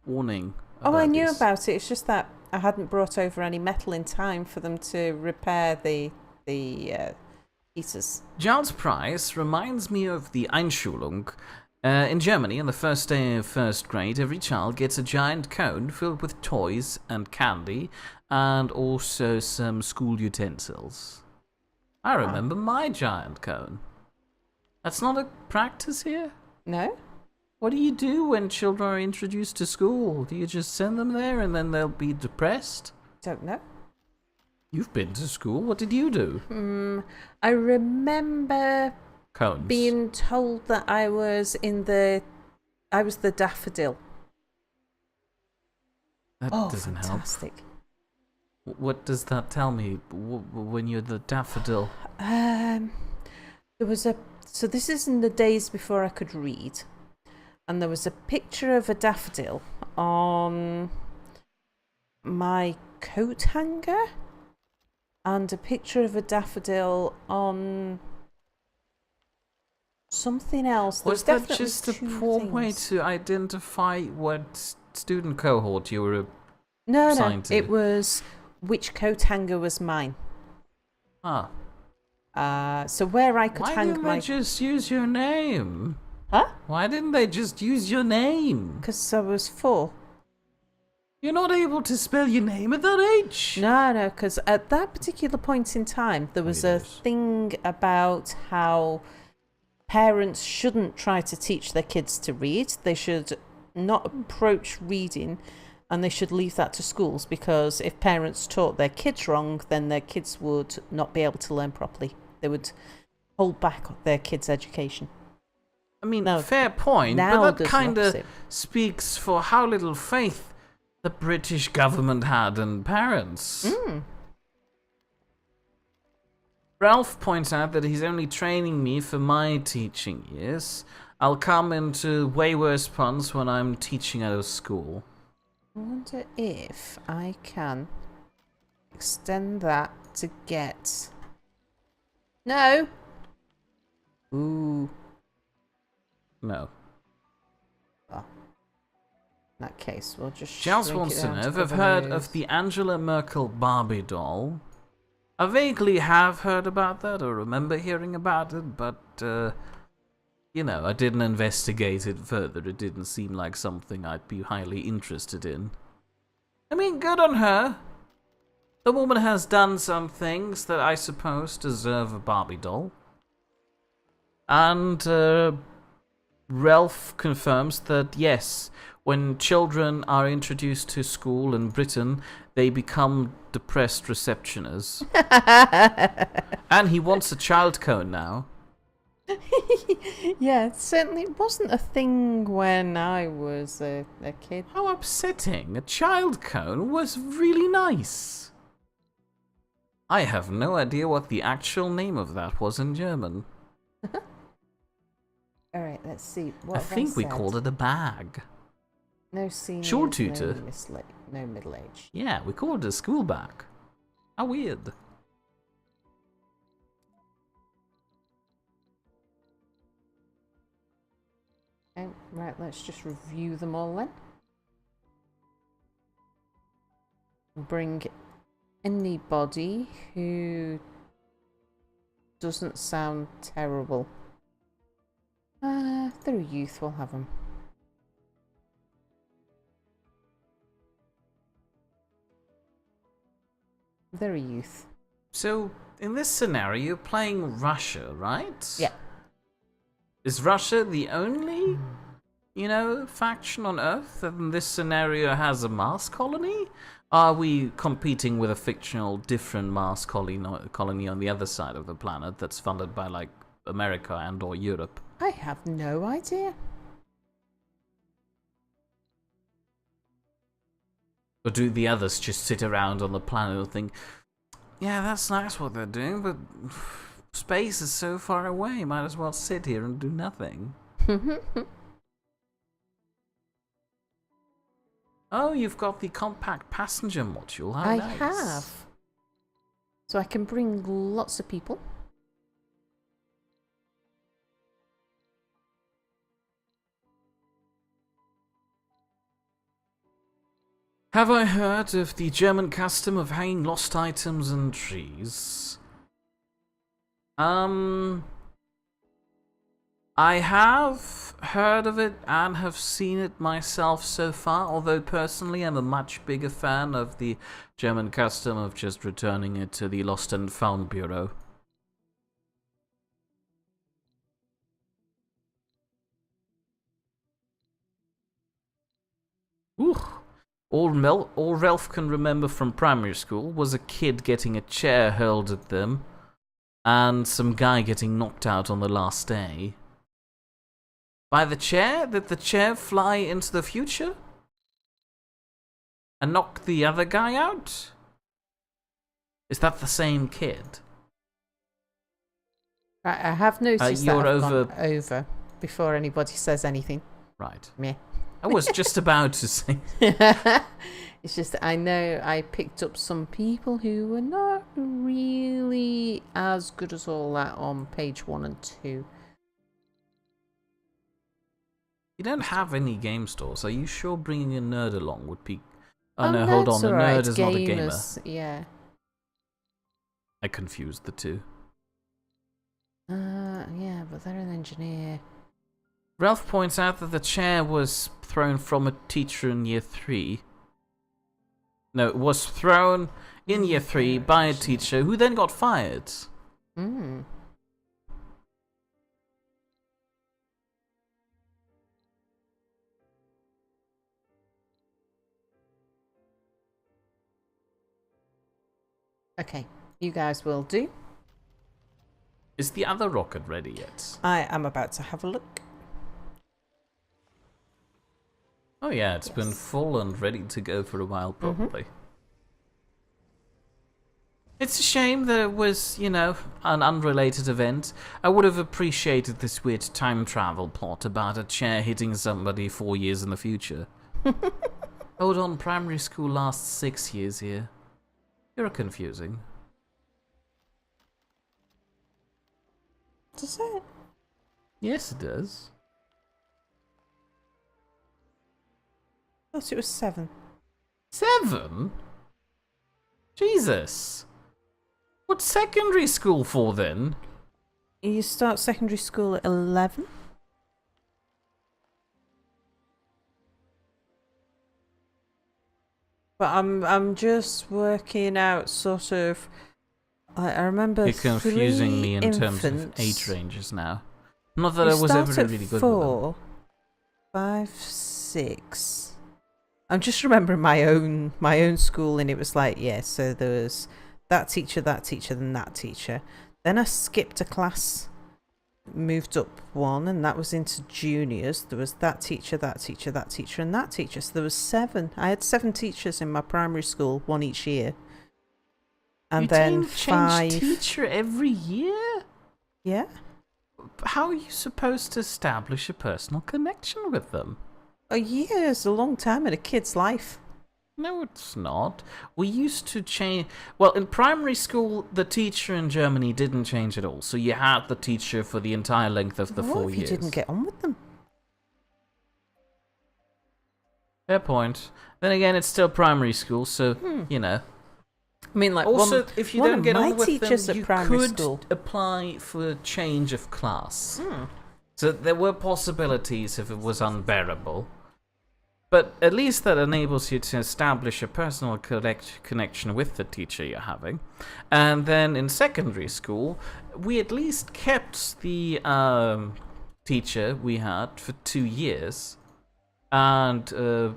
S2: warning.
S1: Oh, I knew
S2: this.
S1: about it. It's just that I hadn't brought over any metal in time for them to repair the pieces.
S2: Charles Price reminds me of the Einschulung. In Germany, on the first day of first grade, every child gets a giant cone filled with toys and candy, and also some school utensils. I remember my giant cone. That's not a practice here?
S1: No.
S2: What do you do when children are introduced to school? Do you just send them there and then they'll be depressed?
S1: Don't know.
S2: You've been to school. What did you do?
S1: I remember
S2: Cones.
S1: being told that I was the daffodil.
S2: That
S1: Oh,
S2: doesn't
S1: fantastic.
S2: help. What does that tell me when you're the daffodil?
S1: There was so this is in the days before I could read, and there was a picture of a daffodil on my coat hanger, and a picture of a daffodil on something else.
S2: Was
S1: There's
S2: that
S1: definitely
S2: just a
S1: two
S2: poor way
S1: things.
S2: to identify what student cohort you were?
S1: No,
S2: assigned to?
S1: it was which coat hanger was mine.
S2: Ah,
S1: So where I could
S2: why
S1: hang
S2: didn't
S1: my...
S2: they just use your name?
S1: Huh?
S2: Why didn't they just use your name?
S1: Because I was 4.
S2: You're not able to spell your name at that age.
S1: No, because at that particular point in time, there was a
S2: Yes.
S1: thing about how parents shouldn't try to teach their kids to read. They should not approach reading, and they should leave that to schools, because if parents taught their kids wrong, then their kids would not be able to learn properly. They would hold back their kids' education.
S2: I mean,
S1: No,
S2: fair point,
S1: now
S2: but that
S1: there's an
S2: kind of
S1: opposite.
S2: speaks for how little faith the British government had in parents. Ralph points out that he's only training me for my teaching years. I'll come into way worse puns when I'm teaching at a school.
S1: I wonder if I can extend that to get... No! Ooh.
S2: No.
S1: Oh. In that case, we'll just
S2: Charles
S1: shrink
S2: wants
S1: it
S2: to
S1: down
S2: know
S1: to
S2: if I've
S1: the
S2: heard
S1: nose.
S2: of the Angela Merkel Barbie doll. I vaguely have heard about that, or remember hearing about it, but, you know, I didn't investigate it further. It didn't seem like something I'd be highly interested in. I mean, good on her. The woman has done some things that I suppose deserve a Barbie doll. And, Ralph confirms that, yes, when children are introduced to school in Britain, they become depressed receptionists. And he wants a child cone now.
S1: Yeah, it certainly wasn't a thing when I was a kid.
S2: How upsetting. A child cone was really nice. I have no idea what the actual name of that was in German.
S1: Alright, let's see. What
S2: I
S1: have
S2: think we
S1: said?
S2: called it a bag.
S1: No seniors,
S2: Short tutor.
S1: no middle age.
S2: Yeah, we called it a school bag. How weird.
S1: Okay, right, let's just review them all then. Bring anybody who doesn't sound terrible. They're a youth, we'll have them. They're a youth.
S2: So, in this scenario, you're playing Russia, right?
S1: Yeah.
S2: Is Russia the only, faction on Earth that in this scenario has a Mars colony? Are we competing with a fictional different Mars colony on the other side of the planet that's funded by, like, America and or Europe?
S1: I have no idea.
S2: Or do the others just sit around on the planet and think, yeah, that's nice what they're doing, but space is so far away, might as well sit here and do nothing? Oh, you've got the compact passenger module. How
S1: I
S2: nice.
S1: have. So I can bring lots of people.
S2: Have I heard of the German custom of hanging lost items in trees? I have heard of it and have seen it myself so far, although personally I'm a much bigger fan of the German custom of just returning it to the Lost and Found Bureau. Ooh. All Ralph can remember from primary school was a kid getting a chair hurled at them and some guy getting knocked out on the last day. By the chair? Did the chair fly into the future? And knock the other guy out? Is that the same kid?
S1: Right, I have noticed that
S2: you're
S1: I've
S2: over-
S1: gone over before anybody says anything.
S2: Right.
S1: Meh.
S2: I was just about to say.
S1: It's just that I know I picked up some people who were not really as good as all that on page 1 and 2.
S2: You don't have any game stores. Are you sure bringing a nerd along would be... Oh,
S1: Oh,
S2: no, hold
S1: nerd's
S2: on. A
S1: alright,
S2: nerd is not a gamer.
S1: gamers, yeah.
S2: I confused the two.
S1: Yeah, but they're an engineer.
S2: Ralph points out that the chair was thrown from a teacher in year 3. No, it was thrown in year 3 by a teacher who then got fired.
S1: Hmm. Okay, you guys will do.
S2: Is the other rocket ready yet?
S1: I am about to have a look.
S2: Oh yeah, it's been
S1: Yes.
S2: full and ready to go for a while, probably. It's a shame that it was, you know, an unrelated event. I would have appreciated this weird time travel plot about a chair hitting somebody 4 years in the future. Hold on, primary school lasts 6 years here. You're confusing.
S1: Does it?
S2: Yes, it does.
S1: I thought it was 7.
S2: 7? Jesus. What's secondary school for then?
S1: You start secondary school at 11? But I'm just working out sort of. I remember
S2: You're confusing
S1: 3
S2: me in terms of
S1: infants.
S2: age ranges now. Not that
S1: You
S2: I was
S1: start
S2: ever
S1: at
S2: really good with them.
S1: 4, 5, 6. I'm just remembering my own school, and it was like, yeah. So there was that teacher, then that teacher. Then I skipped a class, moved up 1, and that was into juniors. There was that teacher, and that teacher. So there was 7. I had 7 teachers in my primary school, 1 each year. And then 5.
S2: Change teacher every year?
S1: Yeah.
S2: How are you supposed to establish a personal connection with them?
S1: A year is a long time in a kid's life.
S2: No, it's not. We used to change... Well, in primary school, the teacher in Germany didn't change at all. So you had the teacher for the entire length of the
S1: What
S2: 4
S1: if
S2: years.
S1: you didn't get on with them?
S2: Fair point. Then again, it's still primary school, so, you know.
S1: I mean, like,
S2: Also, if you
S1: one
S2: don't
S1: of
S2: get
S1: my
S2: on with
S1: teachers
S2: them,
S1: at
S2: you
S1: primary
S2: could
S1: school.
S2: apply for a change of class. So there were possibilities if it was unbearable. But at least that enables you to establish a personal connection with the teacher you're having. And then in secondary school, we at least kept the teacher we had for 2 years. And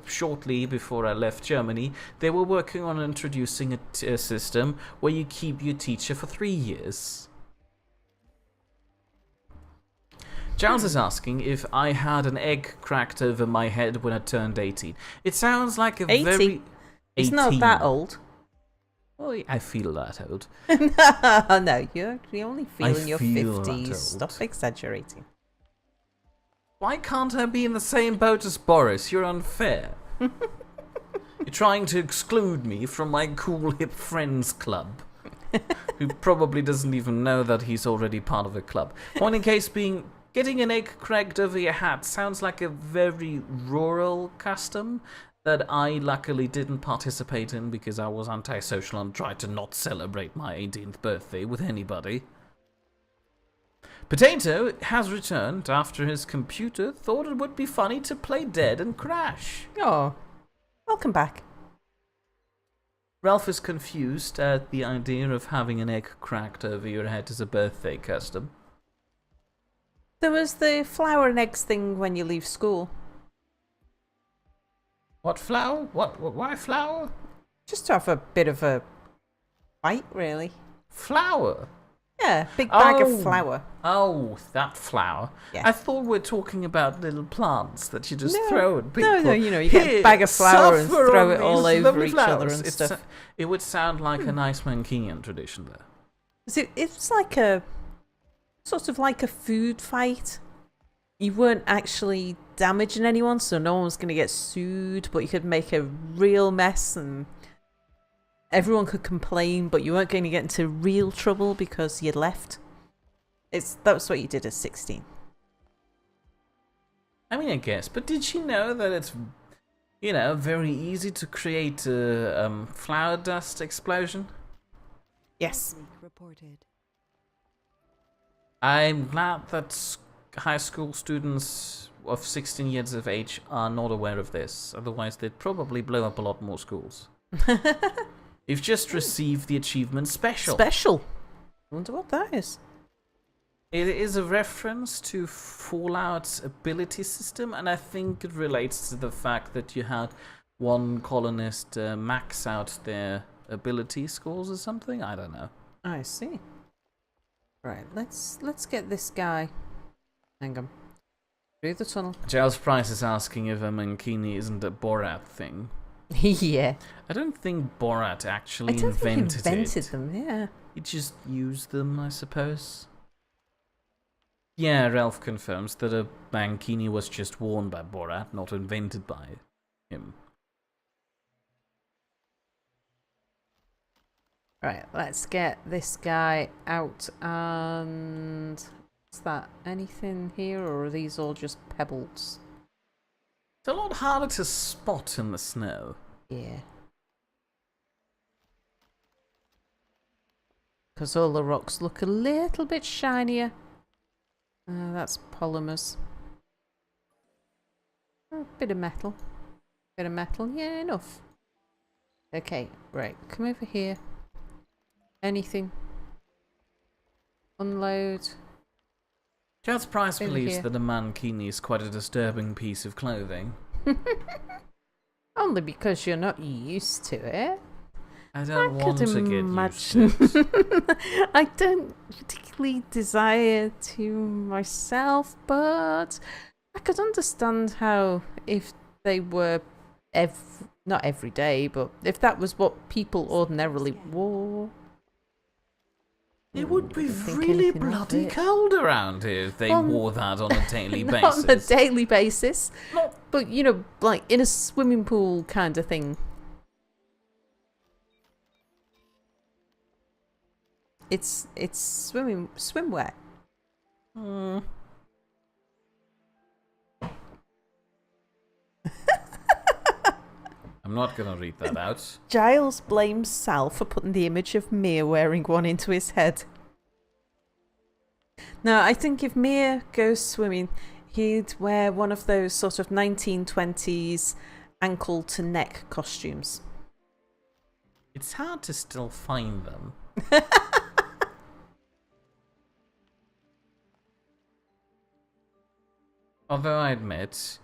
S2: shortly before I left Germany, they were working on introducing a system where you keep your teacher for 3 years. Giles is asking if I had an egg cracked over my head when I turned 18. It sounds like a
S1: 80?
S2: very...
S1: It's not that old.
S2: Well, I feel that old.
S1: No, you're only feeling your
S2: feel that
S1: 50s.
S2: old.
S1: Stop exaggerating.
S2: Why can't I be in the same boat as Boris? You're unfair. You're trying to exclude me from my cool hip friends club. Who probably doesn't even know that he's already part of a club. Point in case being, getting an egg cracked over your hat sounds like a very rural custom that I luckily didn't participate in because I was antisocial and tried to not celebrate my 18th birthday with anybody. Potato has returned after his computer thought it would be funny to play dead and crash.
S1: Oh, welcome back.
S2: Ralph is confused at the idea of having an egg cracked over your head as a birthday custom.
S1: There was the flour and eggs thing when you leave school.
S2: What flour? Why flour?
S1: Just to have a bit of a fight, really.
S2: Flour?
S1: Yeah, big bag
S2: Oh.
S1: of flour.
S2: Oh, that flour.
S1: Yeah.
S2: I thought we're talking about little plants that you just
S1: No,
S2: throw at people.
S1: No, you get a
S2: Here,
S1: bag of flour and
S2: suffer
S1: throw
S2: on
S1: it all
S2: these
S1: over
S2: lovely
S1: each other
S2: flowers.
S1: and
S2: It's
S1: stuff.
S2: it would sound like a nice Mancunian tradition there.
S1: It's like a sort of like a food fight. You weren't actually damaging anyone, so no one was going to get sued, but you could make a real mess and everyone could complain, but you weren't going to get into real trouble because you'd left. That was what you did at 16.
S2: I mean, I guess, but did you know that it's, very easy to create a flour dust explosion?
S1: Yes.
S3: Leak reported.
S2: I'm glad that high school students of 16 years of age are not aware of this. Otherwise, they'd probably blow up a lot more schools. You've just received the achievement special.
S1: Special. I wonder what that is.
S2: It is a reference to Fallout's ability system, and I think it relates to the fact that you had one colonist max out their ability scores or something. I don't know.
S1: I see. Right, let's get this guy. Hang on. Through the tunnel.
S2: Giles Price is asking if a Mankini isn't a Borat thing.
S1: Yeah.
S2: I don't think Borat actually
S1: I don't think he
S2: invented
S1: invented
S2: it.
S1: them, yeah.
S2: He just used them, I suppose. Yeah, Ralph confirms that a Mankini was just worn by Borat, not invented by him.
S1: Right, let's get this guy out and... Is that anything here, or are these all just pebbles?
S2: It's a lot harder to spot in the snow.
S1: Yeah. Because all the rocks look a little bit shinier. That's polymers. Oh, bit of metal. Bit of metal, yeah, enough. Okay, right, come over here. Anything. Unload.
S2: Giles Price
S1: Over
S2: believes
S1: here.
S2: that a Mankini is quite a disturbing piece of clothing.
S1: Only because you're not used to it.
S2: I don't
S1: I
S2: want
S1: could
S2: to get
S1: imagine.
S2: used to it.
S1: I don't particularly desire to myself, but I could understand how if they were not every day, but if that was what people ordinarily wore.
S2: It would be
S1: Wouldn't think
S2: really
S1: anything of
S2: bloody
S1: it.
S2: cold around here if they
S1: Well,
S2: wore that on a daily
S1: Not
S2: basis.
S1: on a daily basis,
S2: Not-
S1: but like in a swimming pool kind of thing. It's swimwear.
S2: Hmm. I'm not gonna read that out.
S1: Giles blames Sal for putting the image of Mia wearing one into his head. Now, I think if Mia goes swimming, he'd wear one of those sort of 1920s ankle to neck costumes.
S2: It's hard to still find them. Although I admit,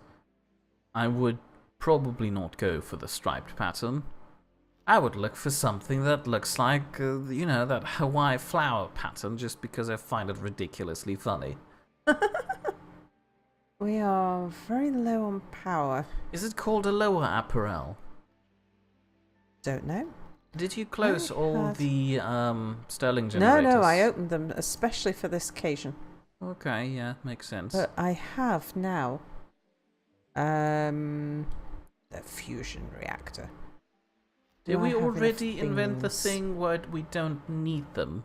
S2: I would probably not go for the striped pattern. I would look for something that looks like, that Hawaii flower pattern just because I find it ridiculously funny.
S1: We are very low on power.
S2: Is it called a lower apparel?
S1: Don't know.
S2: Did you close
S1: I
S2: all
S1: have-
S2: the Sterling
S1: No,
S2: generators?
S1: no, I opened them especially for this occasion.
S2: Okay, yeah, makes sense.
S1: But I have now the fusion reactor. Do
S2: Did
S1: I
S2: we
S1: have enough
S2: already invent the
S1: things?
S2: thing where we don't need them?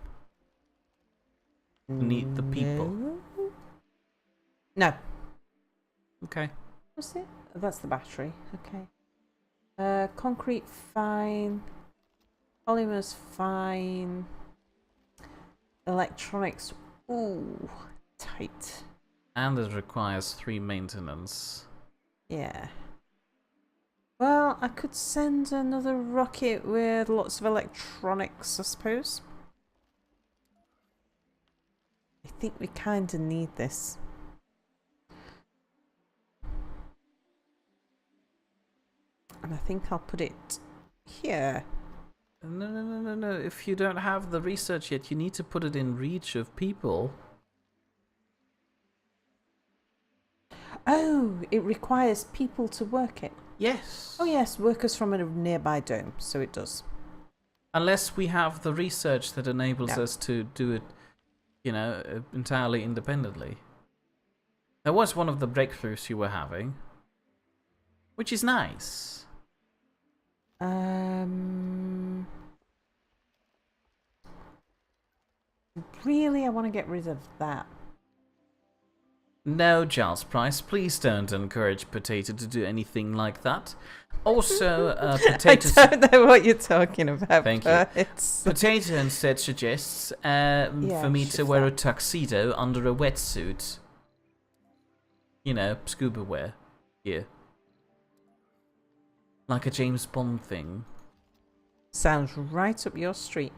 S2: Need the people.
S1: No.
S2: Okay.
S1: What's it? Oh, that's the battery. Okay. Concrete, fine. Polymers, fine. Electronics, ooh, tight.
S2: And it requires 3 maintenance.
S1: Yeah. Well, I could send another rocket with lots of electronics, I suppose. I think we kind of need this. And I think I'll put it here.
S2: No. If you don't have the research yet, you need to put it in reach of people.
S1: Oh, it requires people to work it.
S2: Yes.
S1: Oh yes, workers from a nearby dome, so it does.
S2: Unless we have the research that enables
S1: No.
S2: us to do it, entirely independently. That was one of the breakthroughs you were having, which is nice.
S1: Really, I want to get rid of that.
S2: No, Giles Price, please don't encourage Potato to do anything like that. Also, Potato...
S1: I don't know what you're talking about.
S2: Thank
S1: but
S2: you.
S1: It's
S2: Potato instead suggests for me to
S1: shift
S2: wear a
S1: that.
S2: tuxedo under a wetsuit. You know, scuba wear. Here. Like a James Bond thing.
S1: Sounds right up your street.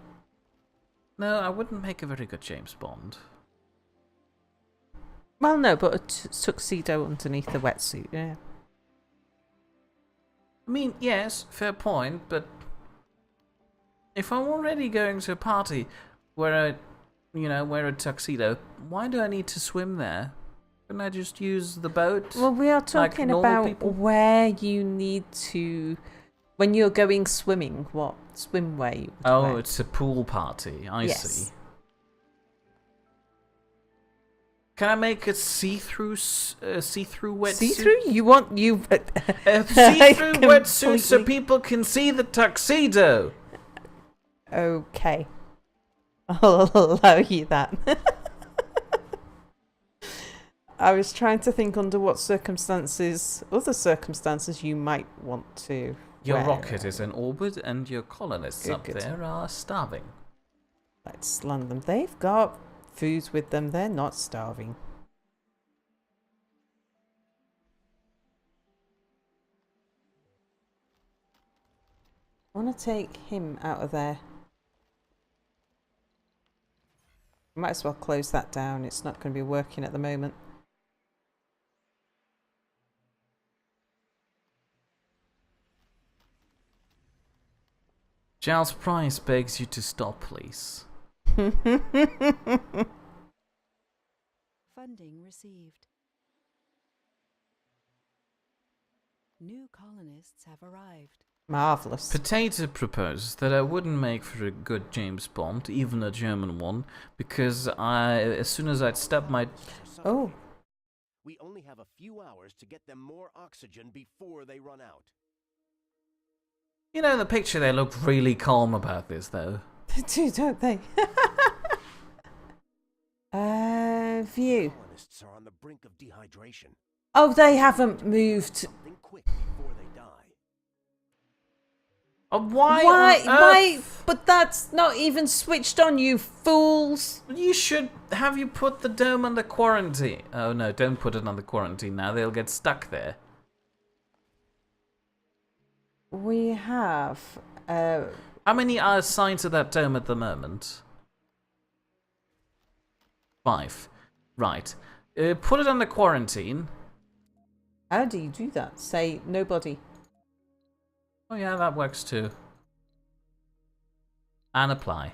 S2: No, I wouldn't make a very good James Bond.
S1: Well, no, but a tuxedo underneath the wetsuit, yeah.
S2: I mean, yes, fair point, but if I'm already going to a party where I, wear a tuxedo, why do I need to swim there? Couldn't I just use the boat?
S1: Well, we are talking
S2: normal
S1: about
S2: people?
S1: where you need to... When you're going swimming, what swimwear you would
S2: Oh,
S1: wear.
S2: it's a pool party. I
S1: Yes.
S2: see. Can I make a see-through wetsuit?
S1: See-through? You want... you?
S2: A see-through wetsuit so
S1: Completely-
S2: people can see the tuxedo.
S1: Okay. I'll allow you that. I was trying to think under what other circumstances you might want to
S2: Your
S1: wear
S2: rocket
S1: it.
S2: is in orbit and your colonists
S1: Good,
S2: up
S1: good.
S2: there are starving.
S1: Let's land them. They've got food with them. They're not starving. I want to take him out of there. Might as well close that down. It's not going to be working at the moment.
S2: Giles Price begs you to stop, please.
S3: Funding received. New colonists have arrived.
S1: Marvellous.
S2: Potato proposes that I wouldn't make for a good James Bond, even a German one, because as soon as I'd stub my...
S1: Oh.
S4: We only have a few hours to get them more oxygen before they run out.
S2: You know, in the picture they look really calm about this, though.
S1: They do, don't they? View.
S4: Colonists are on the brink of dehydration.
S1: Oh, they haven't moved.
S4: Something quick before they die.
S2: Why?
S1: Why?
S2: on
S1: Why?
S2: earth?
S1: But that's not even switched on, you fools.
S2: You should have you put the dome under quarantine. Oh no, don't put it under quarantine now. They'll get stuck there.
S1: We have.
S2: How many are assigned to that dome at the moment? 5. Right. Put it under quarantine.
S1: How do you do that? Say nobody.
S2: Oh yeah, that works too. And apply.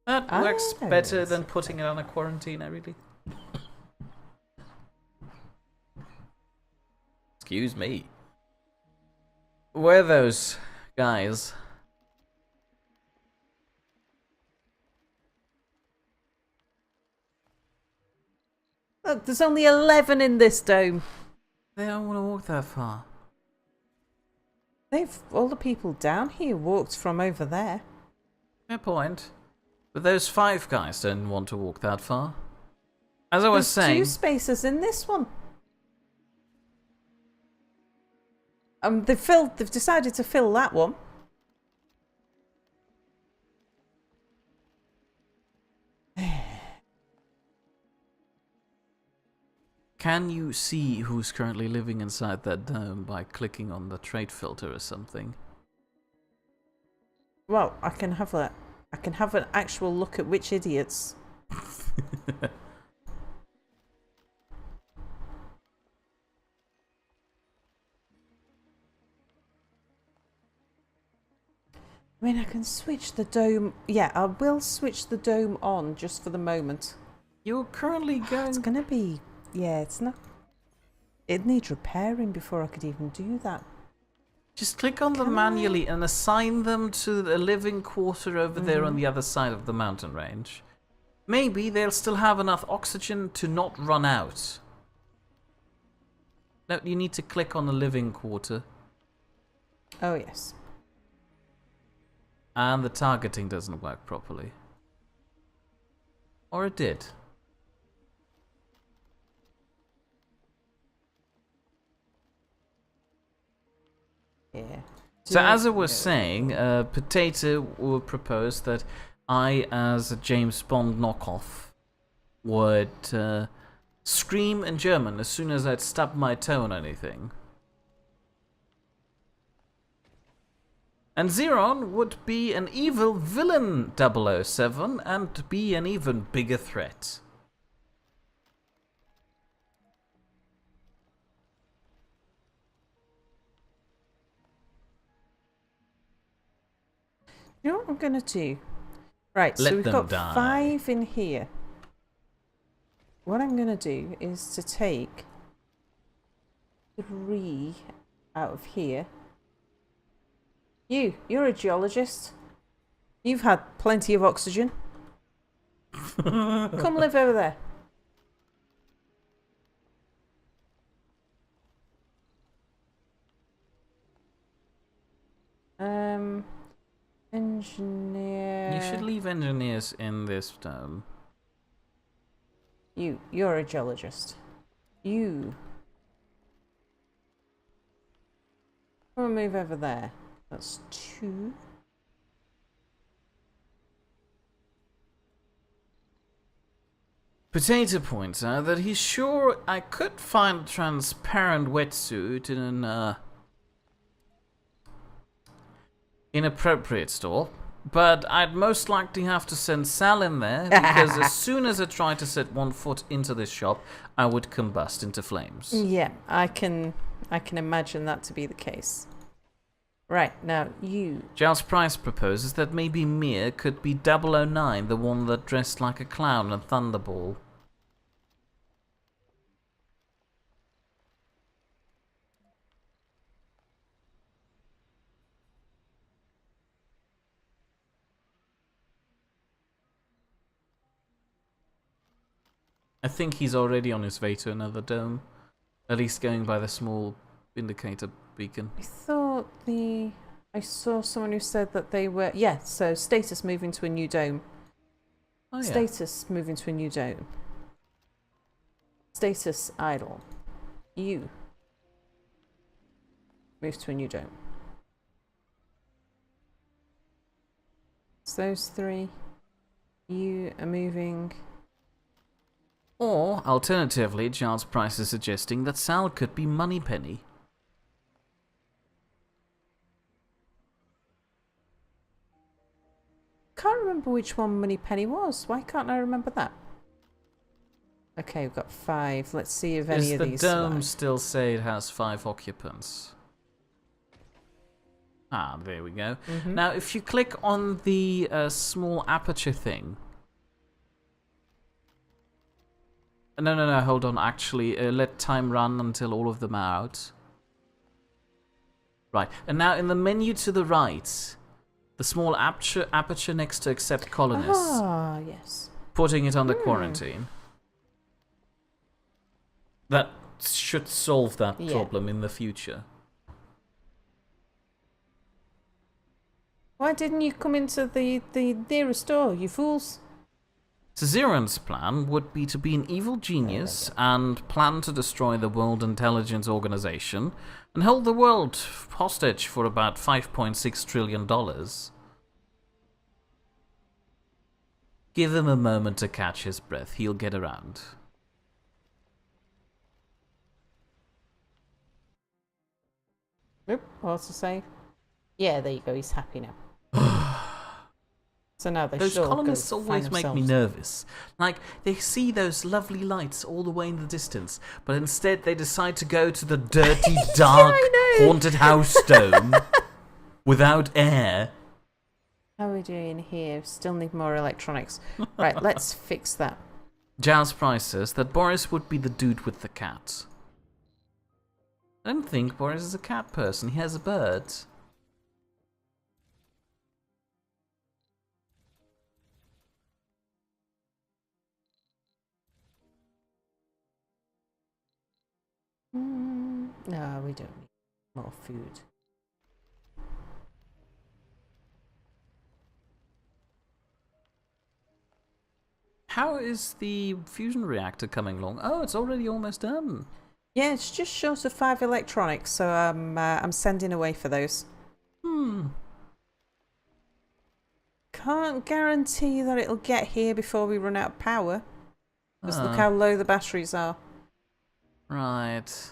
S2: That works
S1: Oh,
S2: better
S1: that's
S2: than putting it under quarantine, I really. Excuse me. Where are those guys?
S1: Look, there's only 11 in this dome.
S2: They don't want to walk that far.
S1: All the people down here walked from over there.
S2: Fair point. But those 5 guys don't want to walk that far. As I was
S1: There's
S2: saying...
S1: 2 spaces in this one. They've decided to fill that one.
S2: Can you see who's currently living inside that dome by clicking on the trait filter or something?
S1: Well, I can have an actual look at which idiots. I mean, I can switch the dome. Yeah, I will switch the dome on just for the moment.
S2: You're currently going...
S1: It's gonna be... Yeah, it's not... It needs repairing before I could even do that.
S2: Just click on them manually and assign them to a living quarter over there on the other side of the mountain range. Maybe they'll still have enough oxygen to not run out. No, you need to click on the living quarter.
S1: Oh, yes.
S2: And the targeting doesn't work properly. Or it did.
S1: Yeah.
S2: So as I was saying, Potato would propose that I, as a James Bond knockoff, would scream in German as soon as I'd stub my toe on anything. And Xeron would be an evil villain 007 and be an even bigger threat.
S1: You know what I'm going to do? Right,
S2: Let
S1: so we've
S2: them
S1: got
S2: die.
S1: 5 in here. What I'm going to do is to take 3 out of here. You're a geologist. You've had plenty of oxygen. Come live over there. Engineer.
S2: You should leave engineers in this dome.
S1: You're a geologist. You. I'm gonna move over there. That's 2.
S2: Potato points out that he's sure I could find a transparent wetsuit in an inappropriate store, but I'd most likely have to send Sal in there because as soon as I try to set 1 foot into this shop, I would combust into flames.
S1: Yeah, I can imagine that to be the case. Right, now you.
S2: Giles Price proposes that maybe Mia could be 009, the one that dressed like a clown and Thunderball. I think he's already on his way to another dome. At least going by the small indicator beacon.
S1: I thought I saw someone who said that they were... Yeah, so status moving to a new dome.
S2: Oh, yeah.
S1: Status moving to a new dome. Status idle. You move to a new dome. So those 3. You are moving...
S2: Or, alternatively, Giles Price is suggesting that Sal could be Moneypenny.
S1: Can't remember which one Moneypenny was. Why can't I remember that? Okay, we've got 5. Let's see if any
S2: Does
S1: of
S2: the
S1: these
S2: dome
S1: survive.
S2: still say it has 5 occupants? Ah, there we go. Now, if you click on the small aperture thing... No, hold on. Actually, let time run until all of them are out. Right, and now in the menu to the right, the small aperture next to accept colonists,
S1: Ah, yes.
S2: putting it under quarantine. that should solve that
S1: Yeah.
S2: problem in the future.
S1: Why didn't you come into the nearest door, you fools?
S2: So Zeron's plan would be to be an evil genius and plan to destroy the World Intelligence Organization and hold the world hostage for about $5.6 trillion. Give him a moment to catch his breath. He'll get around.
S1: Oop, what's to say? Yeah, there you go. He's happy now. So now they
S2: Those
S1: should all go
S2: colonists
S1: find
S2: always make me
S1: themselves.
S2: nervous. Like, they see those lovely lights all the way in the distance, but instead they decide to go to the dirty, dark,
S1: I know.
S2: haunted house dome without air.
S1: How are we doing here? Still need more electronics. Right, let's fix that.
S2: Jazz Price says that Boris would be the dude with the cat. I don't think Boris is a cat person. He has a bird.
S1: No, we don't need more food.
S2: How is the fusion reactor coming along? Oh, it's already almost done.
S1: Yeah, it's just short of 5 electronics, so I'm sending away for those. Can't guarantee that it'll get here before we run out of power. Just look how low the batteries are.
S2: Right.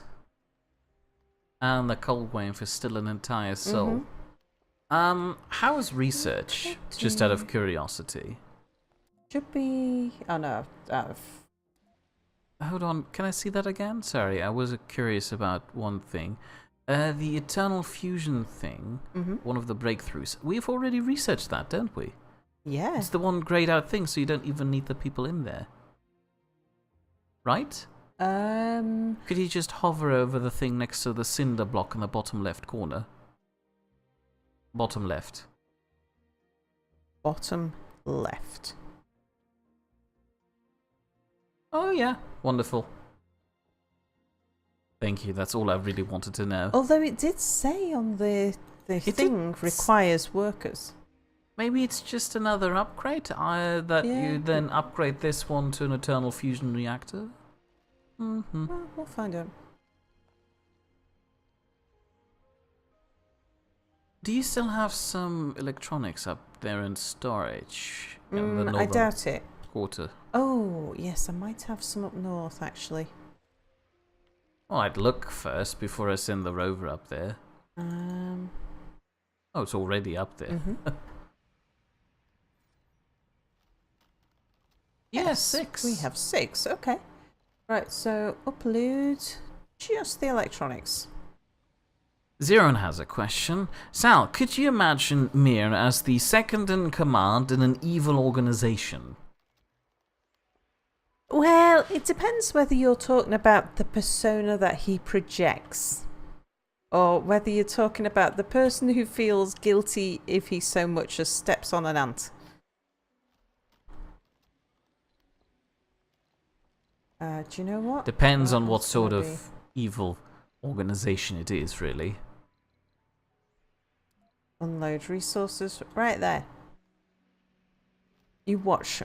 S2: And the cold wave is still an entire soul. How is research? Just out of curiosity.
S1: Should be... Oh no,
S2: Hold on, can I see that again? Sorry, I was curious about one thing. The Eternal Fusion thing, one of the breakthroughs. We've already researched that, don't we?
S1: yeah.
S2: It's the one grayed out thing, so you don't even need the people in there. Right? Could you just hover over the thing next to the cinder block in the bottom left corner? Bottom left.
S1: Bottom left.
S2: Oh yeah, wonderful. Thank you, that's all I really wanted to know.
S1: Although it did say on the thing requires workers.
S2: Maybe it's just another upgrade that
S1: Yeah.
S2: you then upgrade this one to an Eternal Fusion reactor?
S1: Well, we'll find out.
S2: Do you still have some electronics up there in storage? In the
S1: I
S2: northern
S1: doubt it.
S2: quarter?
S1: Oh, yes, I might have some up north, actually.
S2: Well, I'd look first before I send the rover up there. Oh, it's already up there.
S1: Yes,
S2: 6.
S1: We have 6, okay. Right, so upload just the electronics.
S2: Zeron has a question. Sal, could you imagine Mir as the second in command in an evil organization?
S1: Well, it depends whether you're talking about the persona that he projects, or whether you're talking about the person who feels guilty if he so much as steps on an ant. Do you know what?
S2: Depends on what
S1: That's
S2: sort
S1: gonna
S2: of evil organization it is, really.
S1: Unload resources right there. You watch.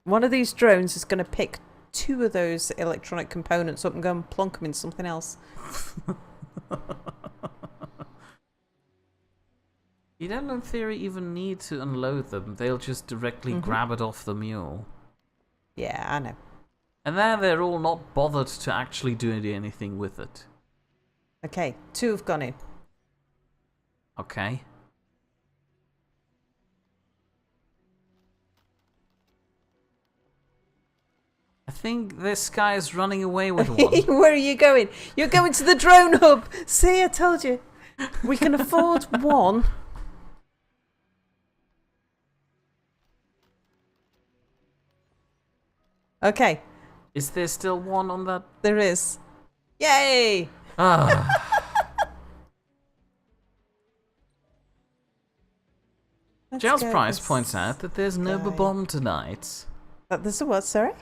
S1: One of these drones is going to pick 2 of those electronic components up and go and plonk them in something else.
S2: You don't, in theory, even need to unload them. They'll just directly grab it off the mule.
S1: Yeah, I know.
S2: And then they're all not bothered to actually do anything with it.
S1: Okay, 2 have gone in.
S2: Okay. I think this guy is running away with one.
S1: Where are you going? You're going to the drone hub. See, I told you. We can afford one. Okay,
S2: Is there still one on that?
S1: there is. Yay!
S2: Ah.
S1: Let's
S2: Giles
S1: get
S2: Price
S1: this
S2: points out that there's no
S1: guy.
S2: bomb tonight.
S1: There's a what, sorry?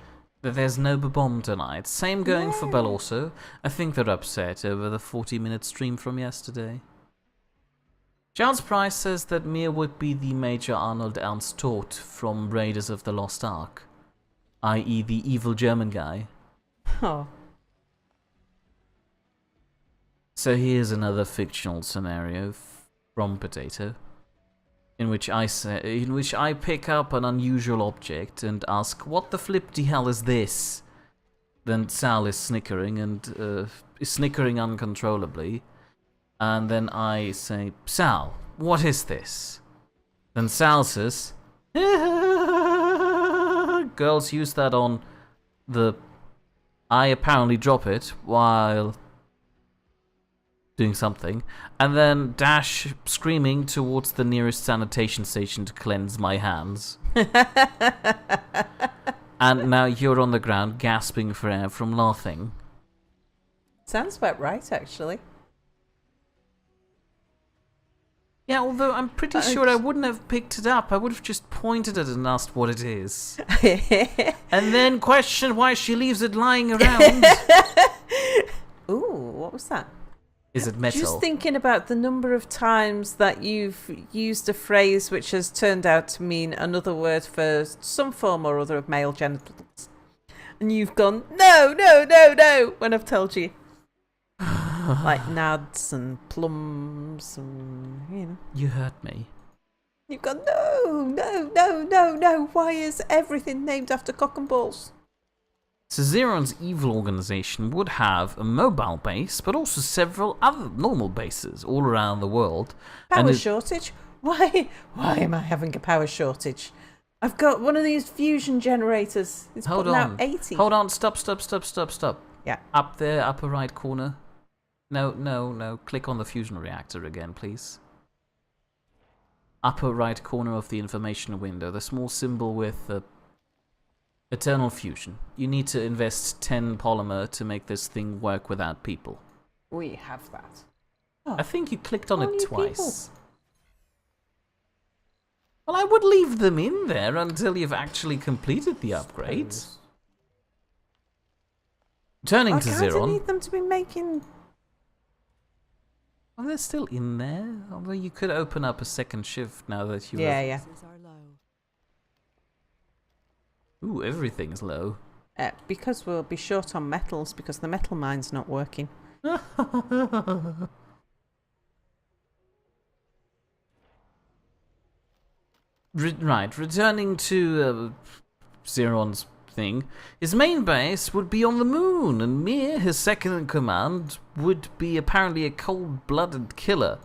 S2: that there's no bomb tonight. Same going for
S1: No.
S2: Bell also. I think they're upset over the 40-minute stream from yesterday. Charles Price says that Mia would be the Major Arnold Ernst Todt from Raiders of the Lost Ark, i.e. the evil German guy.
S1: Oh.
S2: So here's another fictional scenario from Potato, in which I pick up an unusual object and ask, "What the flip-de-hell is this?" Then Sal is snickering and is snickering uncontrollably, and then I say, "Sal, what is this?" Then Sal says, "Girls use that on the." I apparently drop it while doing something, and then dash screaming towards the nearest sanitation station to cleanse my hands. And now you're on the ground gasping for air from laughing.
S1: Sounds about right, actually.
S2: Yeah, although I'm pretty sure I wouldn't have picked it up. I would have just pointed at it and asked what it is. And then questioned why she leaves it lying around.
S1: Ooh, what was that?
S2: Is it metal?
S1: Just thinking about the number of times that you've used a phrase which has turned out to mean another word for some form or other of male genitals. And you've gone, no, no, no, no, when I've told you. Like nads and plums and, you know.
S2: You hurt me.
S1: You've gone, no, no, no, no, no. Why is everything named after cock and balls?
S2: So Xeron's evil organization would have a mobile base, but also several other normal bases all around the world.
S1: Power shortage? Why am I having a power shortage? I've got one of these fusion generators. It's
S2: Hold
S1: putting
S2: on.
S1: out 80.
S2: Hold on. Stop.
S1: Yeah.
S2: Up there, upper right corner. No. Click on the fusion reactor again, please. Upper right corner of the information window. The small symbol with the eternal fusion. You need to invest 10 polymer to make this thing work without people.
S1: We have that.
S2: I think you clicked on
S1: Only
S2: it twice. Well, I would leave them in there until you've actually completed the upgrades. Turning to
S1: I kind of
S2: Xeron.
S1: need them to be making...
S2: Well, they're still in there. Although you could open up a second shift now that you
S1: Yeah,
S2: have...
S1: yeah.
S3: Prices are low.
S2: Ooh, everything's low.
S1: Because we'll be short on metals because the metal mine's not working.
S2: Right, returning to Xeron's thing, his main base would be on the moon, and Mir, his second in command, would be apparently a cold-blooded killer.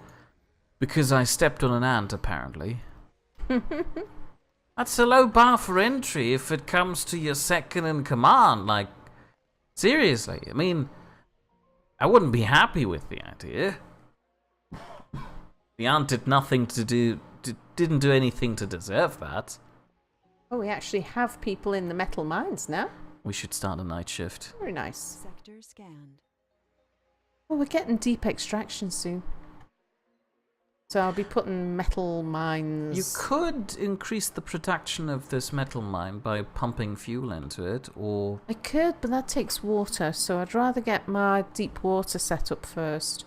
S2: Because I stepped on an ant, apparently. That's a low bar for entry if it comes to your second in command. Like, seriously, I mean, I wouldn't be happy with the idea. The ant didn't do anything to deserve that.
S1: Oh, we actually have people in the metal mines now.
S2: We should start a night shift.
S1: Very nice.
S3: Sector scanned.
S1: Well, we're getting deep extraction soon. So I'll be putting metal mines...
S2: You could increase the production of this metal mine by pumping fuel into it, or...
S1: I could, but that takes water, so I'd rather get my deep water set up first.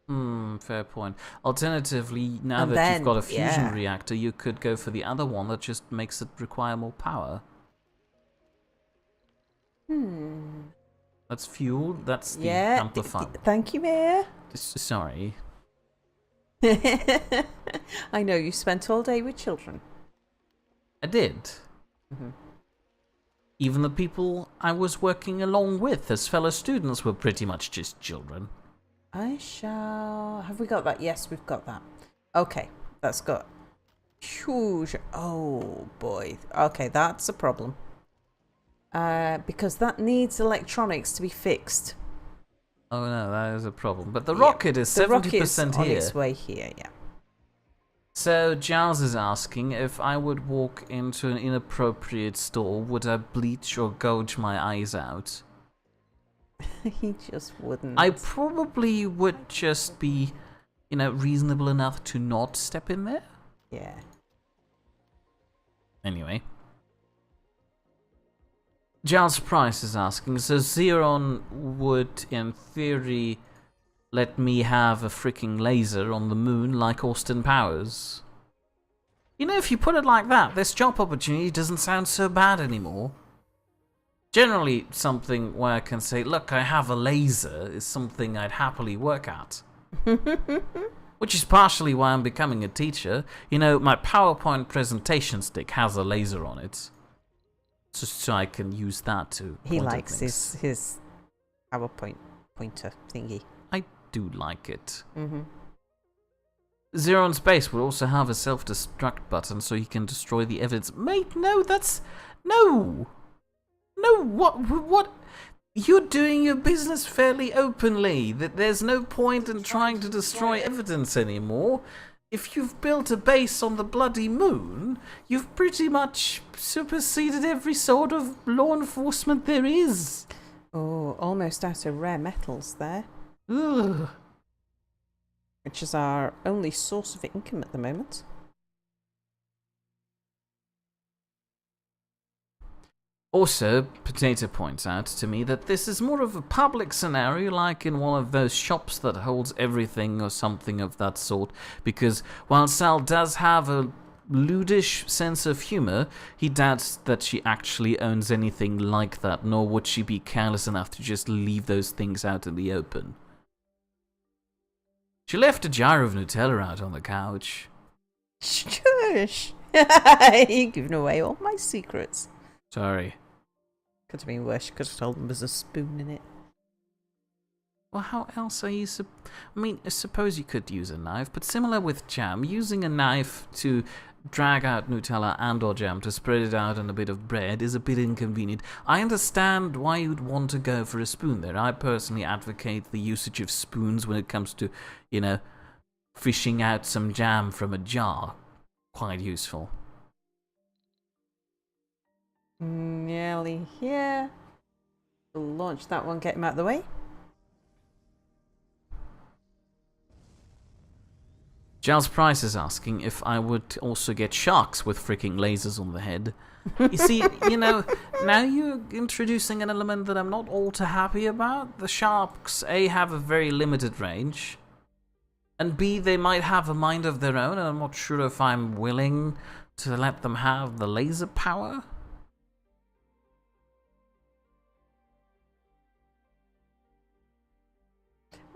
S2: Fair point. Alternatively, now
S1: And
S2: that
S1: then,
S2: you've got a fusion
S1: yeah.
S2: reactor, you could go for the other one that just makes it require more power. That's fuel, that's the
S1: Yeah.
S2: amplifier.
S1: Thank you, Mayor.
S2: Sorry.
S1: I know you spent all day with children.
S2: I did. Even the people I was working along with as fellow students were pretty much just children.
S1: I shall... Have we got that? Yes, we've got that. Okay, that's got huge... Oh, boy. Okay, that's a problem. Because that needs electronics to be fixed.
S2: Oh no, that is a problem. But the
S1: Yeah,
S2: rocket is
S1: the
S2: 70%
S1: rocket's
S2: here.
S1: on its way here, yeah.
S2: So Giles is asking if I would walk into an inappropriate store, would I bleach or gouge my eyes out?
S1: He just wouldn't.
S2: I probably would just be, reasonable enough to not step in there.
S1: Yeah.
S2: Anyway. Giles Price is asking, so Xeron would, in theory, let me have a freaking laser on the moon like Austin Powers? You know, if you put it like that, this job opportunity doesn't sound so bad anymore. Generally, something where I can say, look, I have a laser, is something I'd happily work at. Which is partially why I'm becoming a teacher. You know, my PowerPoint presentation stick has a laser on it. Just so I can use that to
S1: He
S2: point at
S1: likes
S2: things.
S1: his PowerPoint pointer thingy.
S2: I do like it.
S1: Mm-hmm.
S2: Zero in Space will also have a self-destruct button so he can destroy the evidence. Mate, no, that's... No! No, what? You're doing your business fairly openly. That there's no point in trying to destroy evidence anymore. If you've built a base on the bloody moon, you've pretty much superseded every sort of law enforcement there is.
S1: Oh, almost out of rare metals there.
S2: Ugh.
S1: Which is our only source of income at the moment.
S2: Also, Potato points out to me that this is more of a public scenario, like in one of those shops that holds everything or something of that sort, because while Sal does have a lewdish sense of humor, he doubts that she actually owns anything like that, nor would she be careless enough to just leave those things out in the open. She left a jar of Nutella out on the couch.
S1: Shush! You're giving away all my secrets.
S2: Sorry.
S1: Could have been worse. Could have told them there's a spoon in it.
S2: Well, how else are you I mean, I suppose you could use a knife, but similar with jam, using a knife to drag out Nutella and or jam to spread it out on a bit of bread is a bit inconvenient. I understand why you'd want to go for a spoon there. I personally advocate the usage of spoons when it comes to, you know, fishing out some jam from a jar. Quite useful.
S1: Nearly here. We'll launch that one, get him out of the way.
S2: Giles Price is asking if I would also get sharks with freaking lasers on the head. You see, you know, now you're introducing an element that I'm not all too happy about. The sharks, A, have a very limited range, and B, they might have a mind of their own, and I'm not sure if I'm willing to let them have the laser power.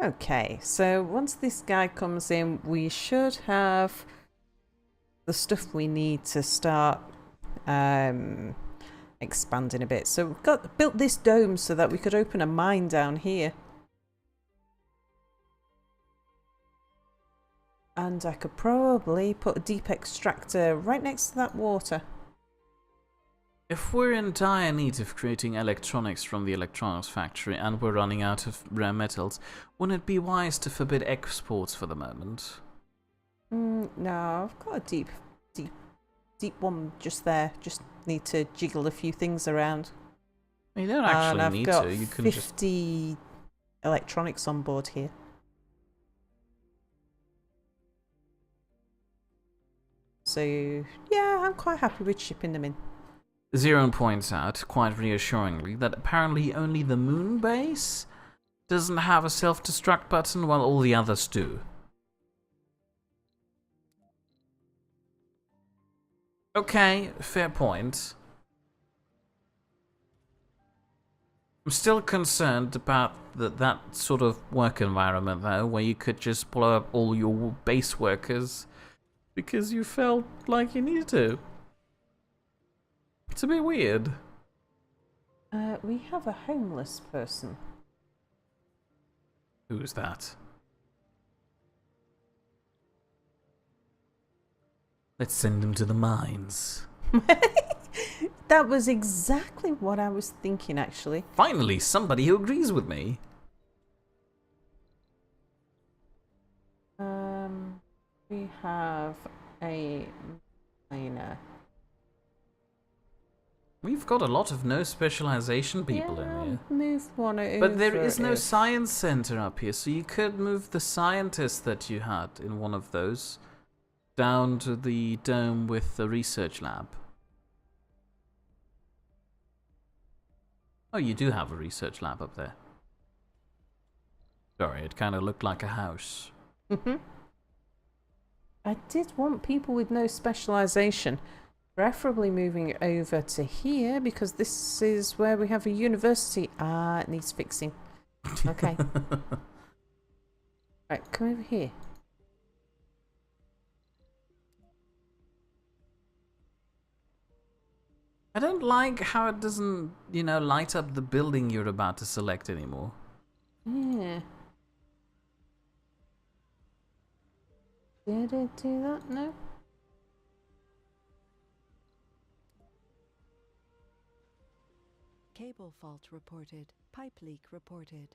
S1: Okay, so once this guy comes in, we should have the stuff we need to start expanding a bit. So we've built this dome so that we could open a mine down here. And I could probably put a deep extractor right next to that water.
S2: If we're in dire need of creating electronics from the electronics factory and we're running out of rare metals, wouldn't it be wise to forbid exports for the moment?
S1: No, I've got a deep one just there. Just need to jiggle a few things around.
S2: You don't
S1: And
S2: actually
S1: I've
S2: need
S1: got
S2: to. You can
S1: 50 electronics on board here. So, yeah, I'm quite happy with shipping them in.
S2: Zero points out, quite reassuringly, that apparently only the moon base doesn't have a self-destruct button while all the others do. Okay, fair point. I'm still concerned about that sort of work environment, though, where you could just blow up all your base workers because you felt like you needed to. It's a bit weird.
S1: We have a homeless person.
S2: Who's that? Let's send him to the mines.
S1: That was exactly what I was thinking, actually.
S2: Finally, somebody who agrees with me.
S1: We have a miner.
S2: We've got a lot of no specialization people in here.
S1: Move one over.
S2: But there is no
S1: if-
S2: science center up here, so you could move the scientist that you had in one of those down to the dome with the research lab. Oh, you do have a research lab up there. Sorry, it kind of looked like a house.
S1: I did want people with no specialisation, preferably moving over to here because this is where we have a university. Ah, it needs fixing. Okay. Right, come over here.
S2: I don't like how it doesn't, light up the building you're about to select anymore.
S1: Yeah. Did it do that? No.
S3: Cable fault reported. Pipe leak reported.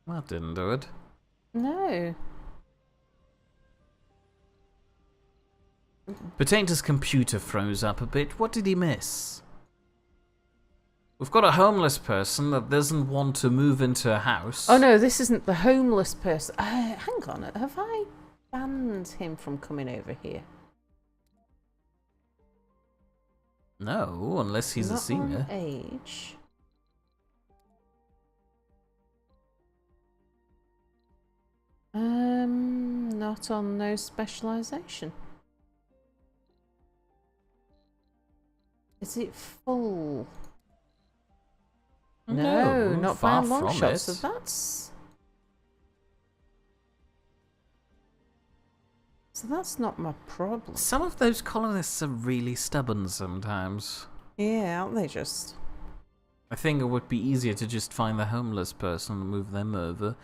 S2: That didn't do it.
S1: No.
S2: Potato's computer froze up a bit. What did he miss? We've got a homeless person that doesn't want to move into a house.
S1: Oh no, this isn't the homeless person. Hang on, have I banned him from coming over here?
S2: No, unless he's
S1: Not
S2: a senior.
S1: on age. Not on no specialisation. Is it full? No, not by a
S2: far
S1: long
S2: from
S1: shot.
S2: it.
S1: So that's not my problem.
S2: Some of those colonists are really stubborn sometimes.
S1: Yeah, aren't they just?
S2: I think it would be easier to just find the homeless person and move them over.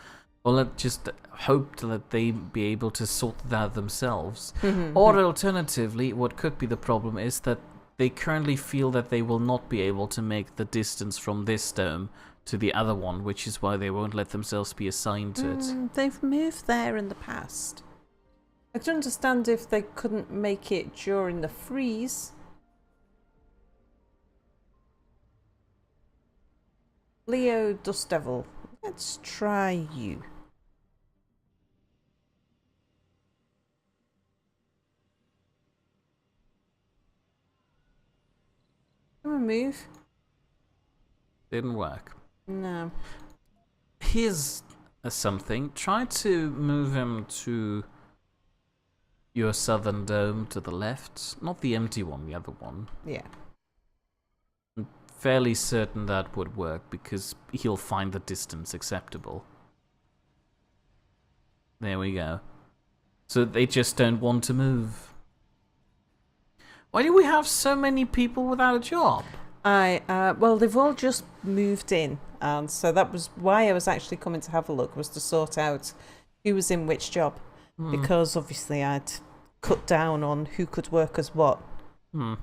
S2: Or just hope that they be able to sort that out themselves. Or alternatively, what could be the problem is that they currently feel that they will not be able to make the distance from this dome to the other one, which is why they won't let themselves be assigned to it.
S1: They've moved there in the past. I could understand if they couldn't make it during the freeze. Leo Dust Devil, let's try you. Come on, move.
S2: Didn't work.
S1: No.
S2: Here's something. Try to move him to your southern dome to the left. Not the empty one, the other one.
S1: Yeah.
S2: I'm fairly certain that would work because he'll find the distance acceptable. There we go. So they just don't want to move. Why do we have so many people without a job?
S1: Well, they've all just moved in, and so that was why I was actually coming to have a look, was to sort out who was in which job, because obviously I'd cut down on who could work as what. All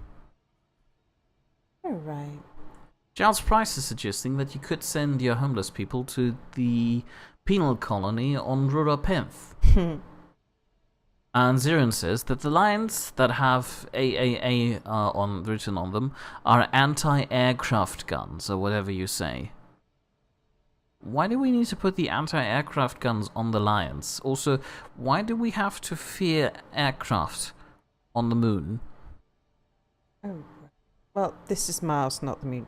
S1: right.
S2: Giles Price is suggesting that you could send your homeless people to the penal colony on Rurapenth. And Zirin says that the lines that have AAA written on them are anti-aircraft guns, or whatever you say. Why do we need to put the anti-aircraft guns on the lions? Also, why do we have to fear aircraft on the moon?
S1: Oh, well, this is Mars, not the moon.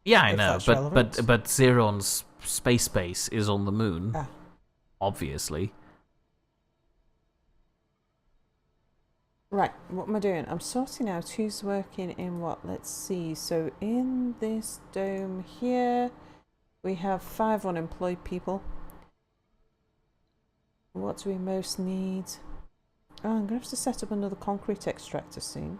S2: Yeah, I
S1: If
S2: know,
S1: that's
S2: but
S1: relevant.
S2: but Ziron's space base is on the moon,
S1: Ah.
S2: obviously.
S1: Right, what am I doing? I'm sorting out who's working in what. Let's see. So in this dome here, we have 5 unemployed people. What do we most need? Oh, I'm going to have to set up another concrete extractor soon.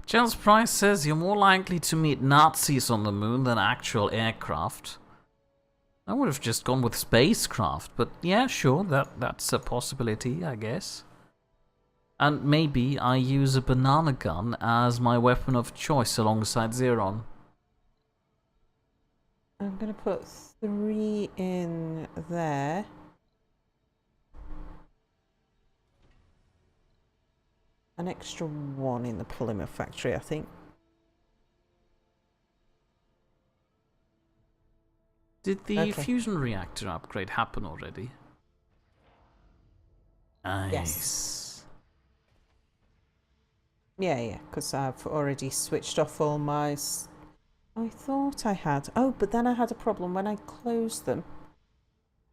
S2: Giles Price says you're more likely to meet Nazis on the moon than actual aircraft. I would have just gone with spacecraft, but yeah, sure, that's a possibility, I guess. And maybe I use a banana gun as my weapon of choice alongside Xeron.
S1: I'm going to put 3 in there. An extra 1 in the polymer factory, I think.
S2: Did the
S1: Okay.
S2: fusion reactor upgrade happen already? Nice.
S1: Yes. Yeah, because I've already switched off all my... I thought I had. Oh, but then I had a problem. When I closed them,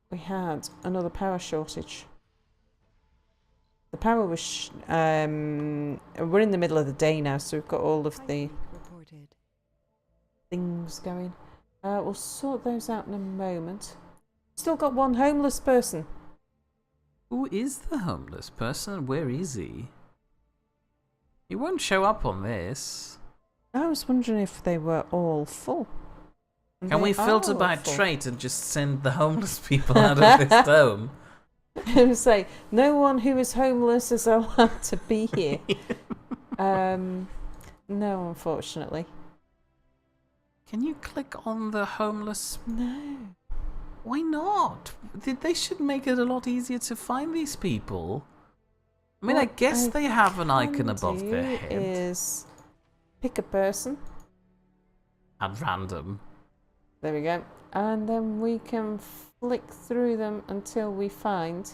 S1: we had another power shortage. The power was... we're in the middle of the day now, so we've got all of
S3: Pipe
S1: the
S3: leak reported.
S1: things going. We'll sort those out in a moment. Still got one homeless person.
S2: Who is the homeless person and where is he? He won't show up on this.
S1: I was wondering if they were all full. And
S2: Can
S1: they
S2: we filter
S1: are
S2: by
S1: full.
S2: trait and just send the homeless people out of this dome?
S1: Say, no one who is homeless is allowed to be here. No, unfortunately.
S2: Can you click on the homeless?
S1: No.
S2: Why not? They should make it a lot easier to find these people. I mean, I
S1: What
S2: guess
S1: I
S2: they have an
S1: can
S2: icon above their
S1: do
S2: head
S1: is pick a person.
S2: at random.
S1: There we go. And then we can flick through them until we find.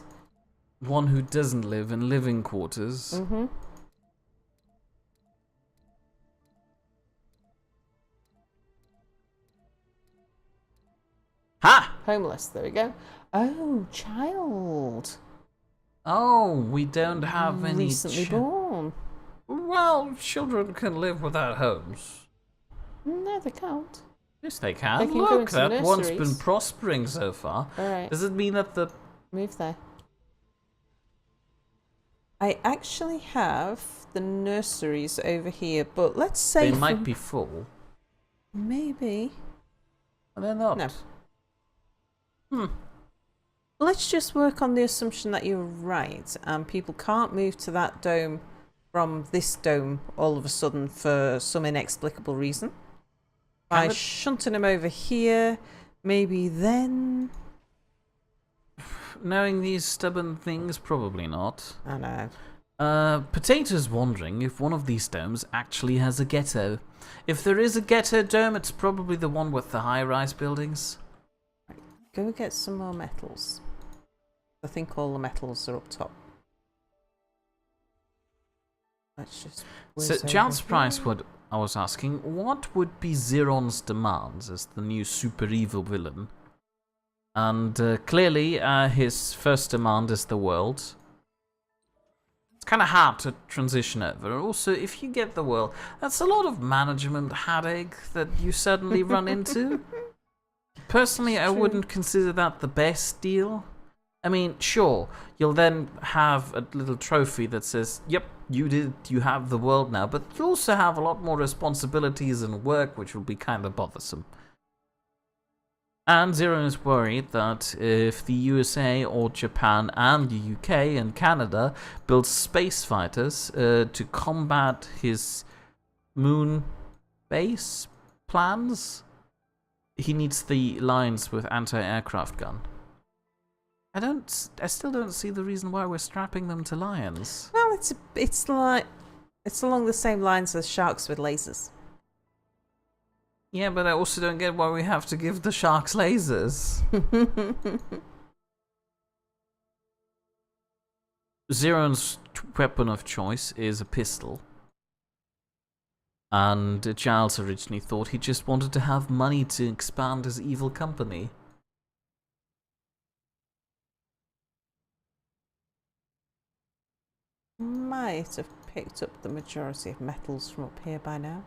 S2: One who doesn't live in living quarters.
S1: Mm-hmm.
S2: Ha!
S1: Homeless. There we go. Oh, child.
S2: Oh, we don't have any.
S1: Recently born.
S2: Well, children can live without homes.
S1: No, they can't.
S2: Yes, they can.
S1: They can go
S2: Look,
S1: into
S2: that one's been
S1: nurseries.
S2: prospering so far.
S1: All right.
S2: Does it mean that the
S1: Move there. I actually have the nurseries over here, but let's say
S2: they might
S1: from-
S2: be full?
S1: maybe.
S2: And they're not.
S1: No.
S2: Hmm.
S1: Let's just work on the assumption that you're right, and people can't move to that dome from this dome all of a sudden for some inexplicable reason. By
S2: it-
S1: shunting them over here, maybe then.
S2: Knowing these stubborn things, probably not.
S1: I know.
S2: Potato's wondering if one of these domes actually has a ghetto. If there is a ghetto dome, it's probably the one with the high-rise buildings.
S1: Go get some more metals. I think all the metals are up top. Let's just.
S2: So,
S1: whiz
S2: Giles
S1: over
S2: Price,
S1: here.
S2: what I was asking, what would be Zeron's demands as the new super evil villain? And clearly, his first demand is the world. It's kind of hard to transition over. Also, if you get the world, that's a lot of management headache that you suddenly run into. Personally, I
S1: true.
S2: wouldn't consider that the best deal. I mean, sure, you'll then have a little trophy that says, yep, you have the world now, but you also have a lot more responsibilities and work, which will be kind of bothersome. And Zero is worried that if the USA or Japan and the UK and Canada build space fighters to combat his moon base plans, he needs the lines with anti-aircraft gun. I still don't see the reason why we're strapping them to lions.
S1: Well, it's along the same lines as sharks with lasers.
S2: Yeah, but I also don't get why we have to give the sharks lasers. Zeron's weapon of choice is a pistol. And Giles originally thought he just wanted to have money to expand his evil company.
S1: Might have picked up the majority of metals from up here by now.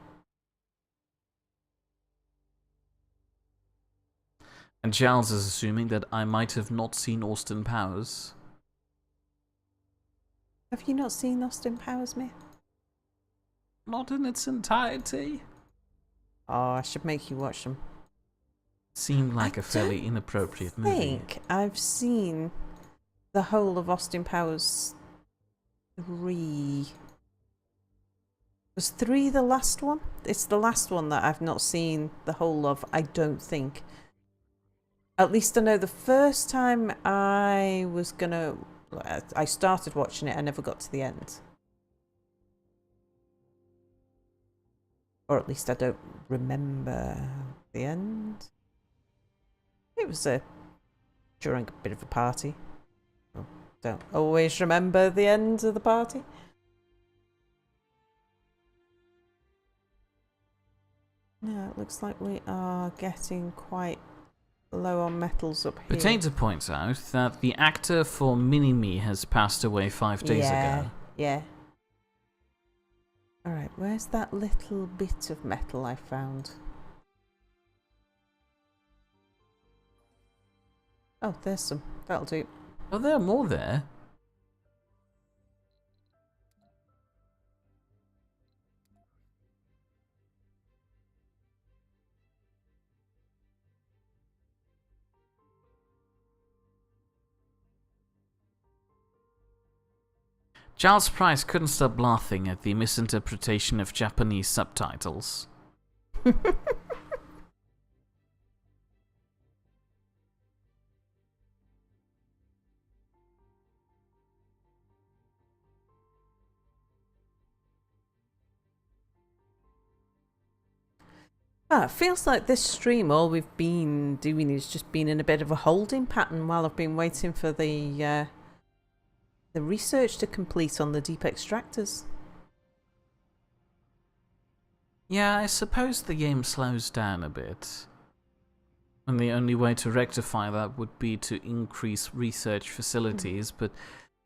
S2: And Giles is assuming that I might have not seen Austin Powers.
S1: Have you not seen Austin Powers, Myth?
S2: Not in its entirety.
S1: Oh, I should make you watch them.
S2: Seemed like
S1: I
S2: a fairly
S1: don't
S2: inappropriate
S1: I
S2: movie.
S1: think I've seen the whole of Austin Powers 3. Was 3 the last one? It's the last one that I've not seen the whole of, I don't think. At least I know the first time I started watching it, I never got to the end. Or at least I don't remember the end. It was during a bit of a party. Oh, don't always remember the end of the party. No, it looks like we are getting quite low on metals up here.
S2: Potato points out that the actor for Mini-Me has passed away 5 days ago.
S1: Yeah. Alright, where's that little bit of metal I found? Oh, there's some. That'll do.
S2: Oh, there are more there. Charles Price couldn't stop laughing at the misinterpretation of Japanese subtitles.
S1: It feels like this stream, all we've been doing is just been in a bit of a holding pattern while I've been waiting for the research to complete on the deep extractors.
S2: Yeah, I suppose the game slows down a bit. And the only way to rectify that would be to increase research facilities, but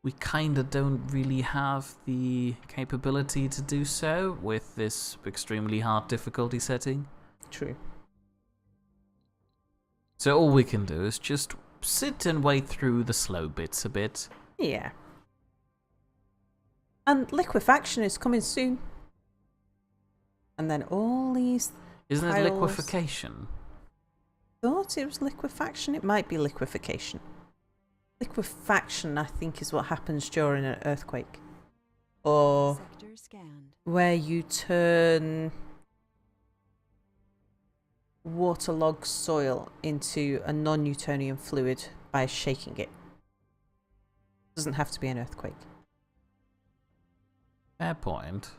S2: we kinda don't really have the capability to do so with this extremely hard difficulty setting.
S1: True.
S2: So all we can do is just sit and wait through the slow bits a bit.
S1: Yeah. And liquefaction is coming soon. And then all these
S2: Isn't it
S1: tiles-
S2: liquefaction?
S1: Thought it was liquefaction. It might be liquefaction. Liquefaction, I think, is what happens during an earthquake. Or
S3: Sector scanned.
S1: where you turn waterlogged soil into a non-Newtonian fluid by shaking it. Doesn't have to be an earthquake.
S2: Fair point.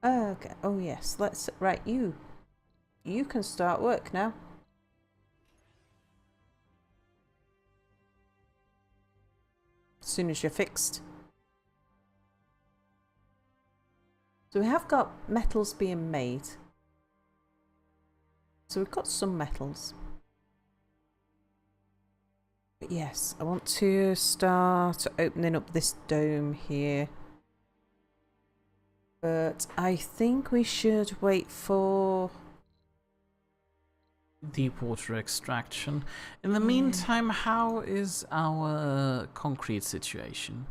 S1: Okay. Oh yes. Let's. Right. You can start work now. As soon as you're fixed. So we have got metals being made. So we've got some metals. But yes, I want to start opening up this dome here. But I think we should wait for...
S2: Deep water extraction. In the meantime, how is our concrete situation?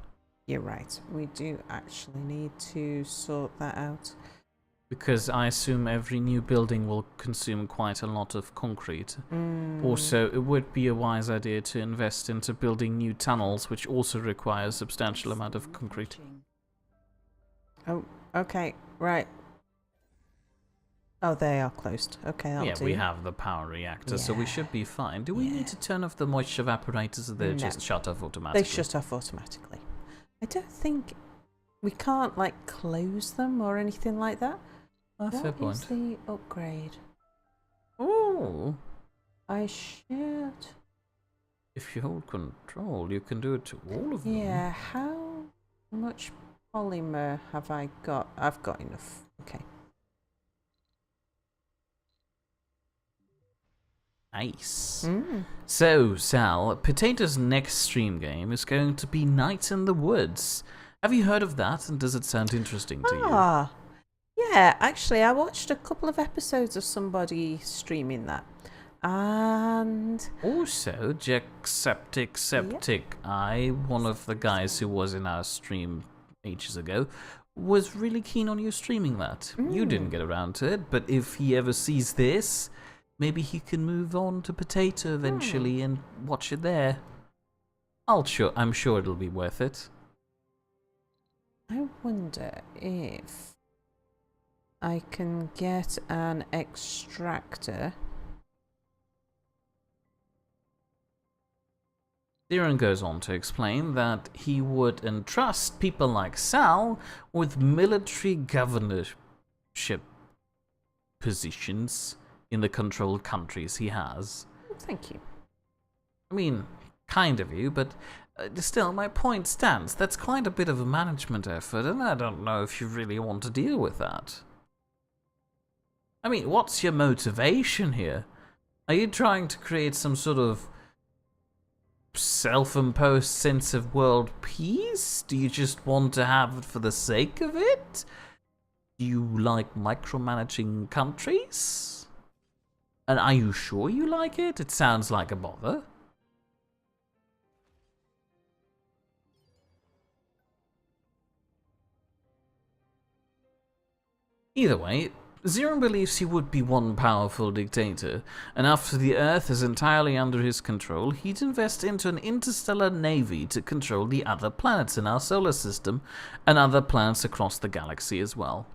S1: You're right, we do actually need to sort that out.
S2: Because I assume every new building will consume quite a lot of concrete. Also, it would be a wise idea to invest into building new tunnels, which also require a substantial amount of concrete.
S1: Oh, okay, right. Oh, they are closed. Okay, that'll
S2: Yeah,
S1: do.
S2: we have the power reactor, so we
S1: Yeah.
S2: should be fine. Do we
S1: Yeah.
S2: need to turn off the moisture evaporators, or they
S1: No.
S2: just shut off automatically?
S1: They shut off automatically. I don't think... We can't, like, close them or anything like that.
S2: Ah, fair
S1: What is
S2: point.
S1: the upgrade?
S2: Oh,
S1: I should...
S2: if you hold control, you can do it to all of them.
S1: Yeah, how much polymer have I got? I've got enough. Okay.
S2: Nice.
S1: Mm.
S2: So, Sal, Potato's next stream game is going to be Night in the Woods. Have you heard of that, and does it sound interesting to you?
S1: Ah, yeah, actually, I watched a couple of episodes of somebody streaming that. And
S2: Also, Jackseptic Eye, one of the guys who was in our stream ages ago, was really keen on you streaming that. You didn't get around to it, but if he ever sees this, maybe he can move on to Potato eventually and watch it there. I'm sure it'll be worth it.
S1: I wonder if I can get an extractor.
S2: Theron goes on to explain that he would entrust people like Sal with military governorship positions in the controlled countries he has.
S1: Thank you.
S2: I mean, kind of you, but still, my point stands. That's quite a bit of a management effort, and I don't know if you really want to deal with that. I mean, what's your motivation here? Are you trying to create some sort of self-imposed sense of world peace? Do you just want to have it for the sake of it? Do you like micromanaging countries? And are you sure you like it? It sounds like a bother. Either way, Ziran believes he would be one powerful dictator, and after the Earth is entirely under his control, he'd invest into an interstellar navy to control the other planets in our solar system, and other planets across the galaxy as well.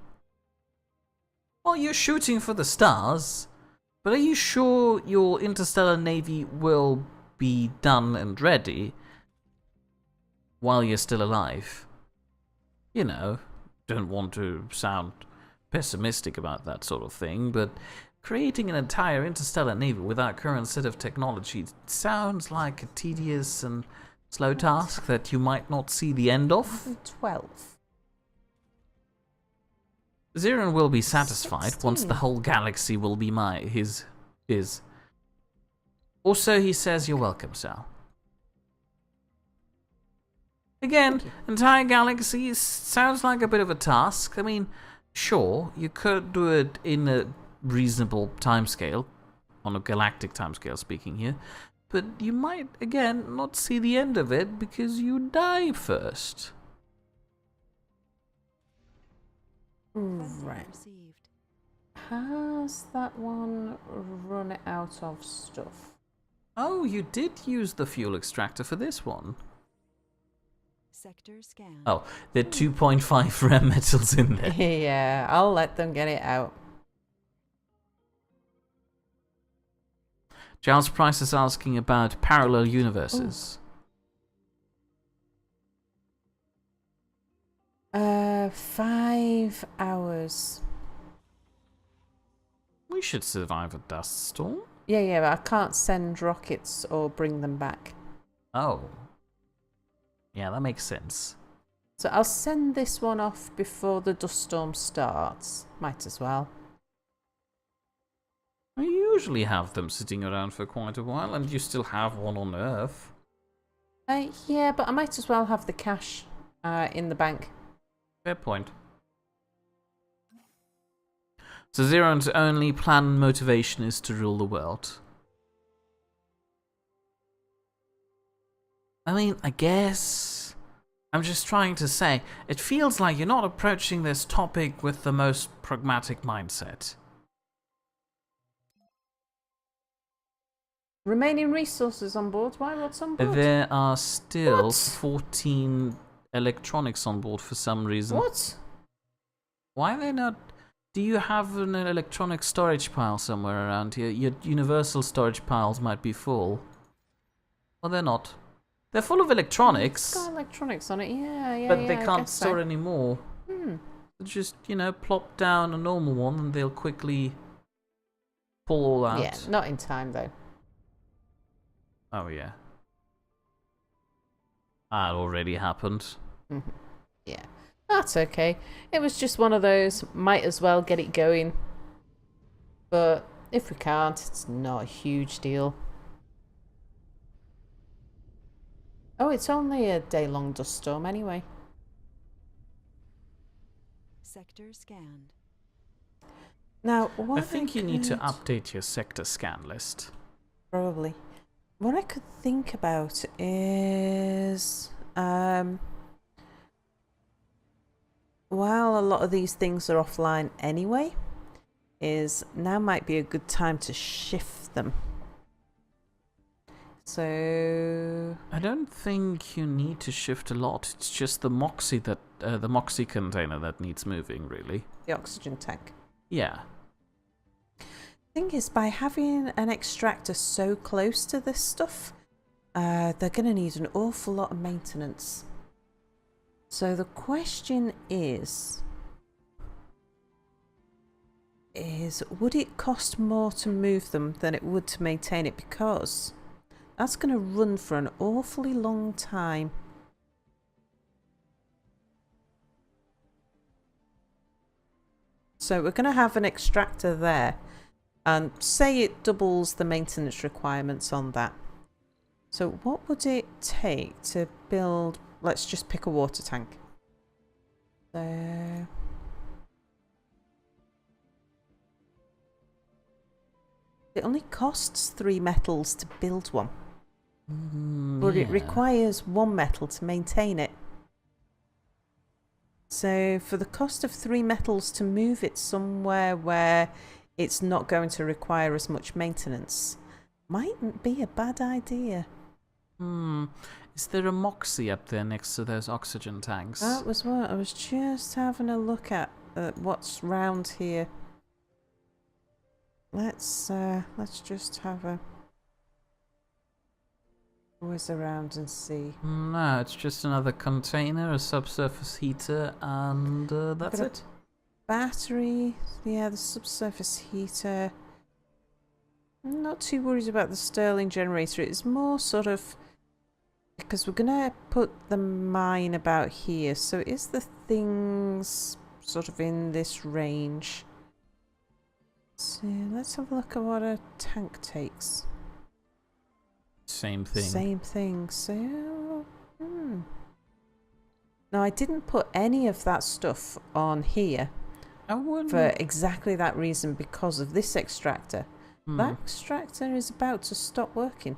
S2: Well, you're shooting for the stars, but are you sure your interstellar navy will be done and ready while you're still alive? You know, don't want to sound pessimistic about that sort of thing, but creating an entire interstellar navy with our current set of technology sounds like a tedious and slow task that you might not see the end of.
S1: 12.
S2: Ziran will be satisfied
S1: 16.
S2: once the whole galaxy will be his. Also, he says you're welcome, Sal. Again, entire galaxy sounds like a bit of a task. I mean, sure, you could do it in a reasonable timescale, on a galactic timescale speaking here, but you might, again, not see the end of it because you die first.
S1: Right.
S3: Received.
S1: Has that one run out of stuff?
S2: Oh, you did use the fuel extractor for this one.
S3: Sector scan.
S2: Oh, there are 2.5 rare metals in there.
S1: Yeah, I'll let them get it out.
S2: Giles Price is asking about parallel universes.
S1: 5 hours.
S2: We should survive a dust storm.
S1: Yeah, but I can't send rockets or bring them back.
S2: Oh. Yeah, that makes sense.
S1: So I'll send this one off before the dust storm starts. Might as well.
S2: I usually have them sitting around for quite a while, and you still have one on Earth.
S1: Yeah, but I might as well have the cash in the bank.
S2: Fair point. So Ziran's only plan and motivation is to rule the world. I mean, I guess I'm just trying to say, it feels like you're not approaching this topic with the most pragmatic mindset.
S1: Remaining resources on board? Why? What's on board?
S2: There are still
S1: What?
S2: 14 electronics on board for some reason.
S1: What?
S2: Why are they not? Do you have an electronic storage pile somewhere around here? Your universal storage piles might be full. Well, they're not. They're full of electronics,
S1: It's got electronics on it. Yeah.
S2: but they
S1: I
S2: can't
S1: guess so.
S2: store any more. Just, plop down a normal one and they'll quickly pull all out.
S1: Yeah, not in time though.
S2: Oh, yeah. That already happened.
S1: Yeah, that's okay. It was just one of those, might as well get it going. But if we can't, it's not a huge deal. Oh, it's only a day-long dust storm anyway.
S3: Sector scanned.
S1: Now, what
S2: I think you need to
S1: could-
S2: update your sector scan list.
S1: Probably. What I could think about is, while a lot of these things are offline anyway, is now might be a good time to shift them. So,
S2: I don't think you need to shift a lot. It's just the Moxie container that needs moving, really.
S1: the oxygen tank.
S2: Yeah.
S1: Thing is, by having an extractor so close to this stuff, they're going to need an awful lot of maintenance. So the question is, is, would it cost more to move them than it would to maintain it? Because that's going to run for an awfully long time. So we're going to have an extractor there, and say it doubles the maintenance requirements on that. So what would it take to build, let's just pick a water tank. So it only costs 3 metals to build one, but it requires 1 metal to maintain it. So for the cost of 3 metals to move it somewhere where it's not going to require as much maintenance, mightn't be a bad idea.
S2: Is there a Moxie up there next to those oxygen tanks?
S1: That was what I was just having a look at, what's round here. Let's just have a whiz around and see.
S2: No, it's just another container, a subsurface heater, and that's
S1: Got a
S2: it.
S1: Battery, yeah, the subsurface heater. I'm not too worried about the Stirling generator. It's more sort of because we're gonna put the mine about here. So is the things sort of in this range? So let's have a look at what a tank takes.
S2: Same thing.
S1: Same thing. So, Now I didn't put any of that stuff on here
S2: I wouldn't.
S1: for exactly that reason, because of this extractor. That extractor is about to stop working.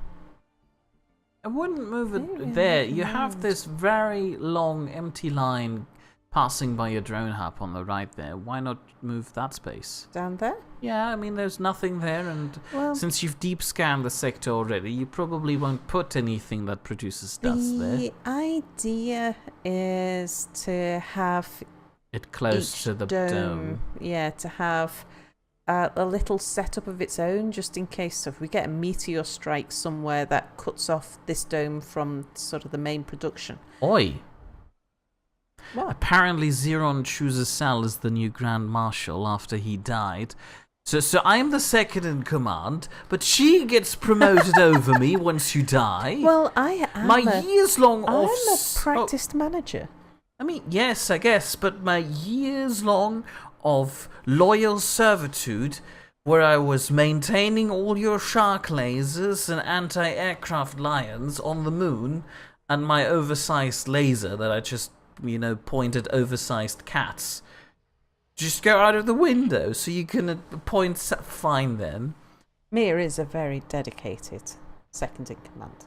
S2: I wouldn't move
S1: Maybe
S2: it there.
S1: move it
S2: You have
S1: around.
S2: this very long empty line passing by your drone hub on the right there. Why not move that space?
S1: Down there?
S2: Yeah, I mean, there's nothing there, and
S1: Well,
S2: since you've deep scanned the sector already, you probably won't put anything that produces dust there.
S1: the idea is to have
S2: It close
S1: each
S2: to the dome.
S1: Yeah, to have a little setup of its own, just in case if we get a meteor strike somewhere that cuts off this dome from sort of the main production.
S2: Oi!
S1: What?
S2: Apparently Xeron chooses Sal as the new Grand Marshal after he died. So I'm the second in command, but she gets promoted over me once you die.
S1: Well, I am
S2: my
S1: a,
S2: years-long
S1: I'm
S2: off...
S1: a practiced manager.
S2: I mean, yes, I guess, but my years-long of loyal servitude, where I was maintaining all your shark lasers and anti-aircraft lions on the moon, and my oversized laser that I just, point at oversized cats, just go out of the window so you can point fine then.
S1: Mia is a very dedicated second in command.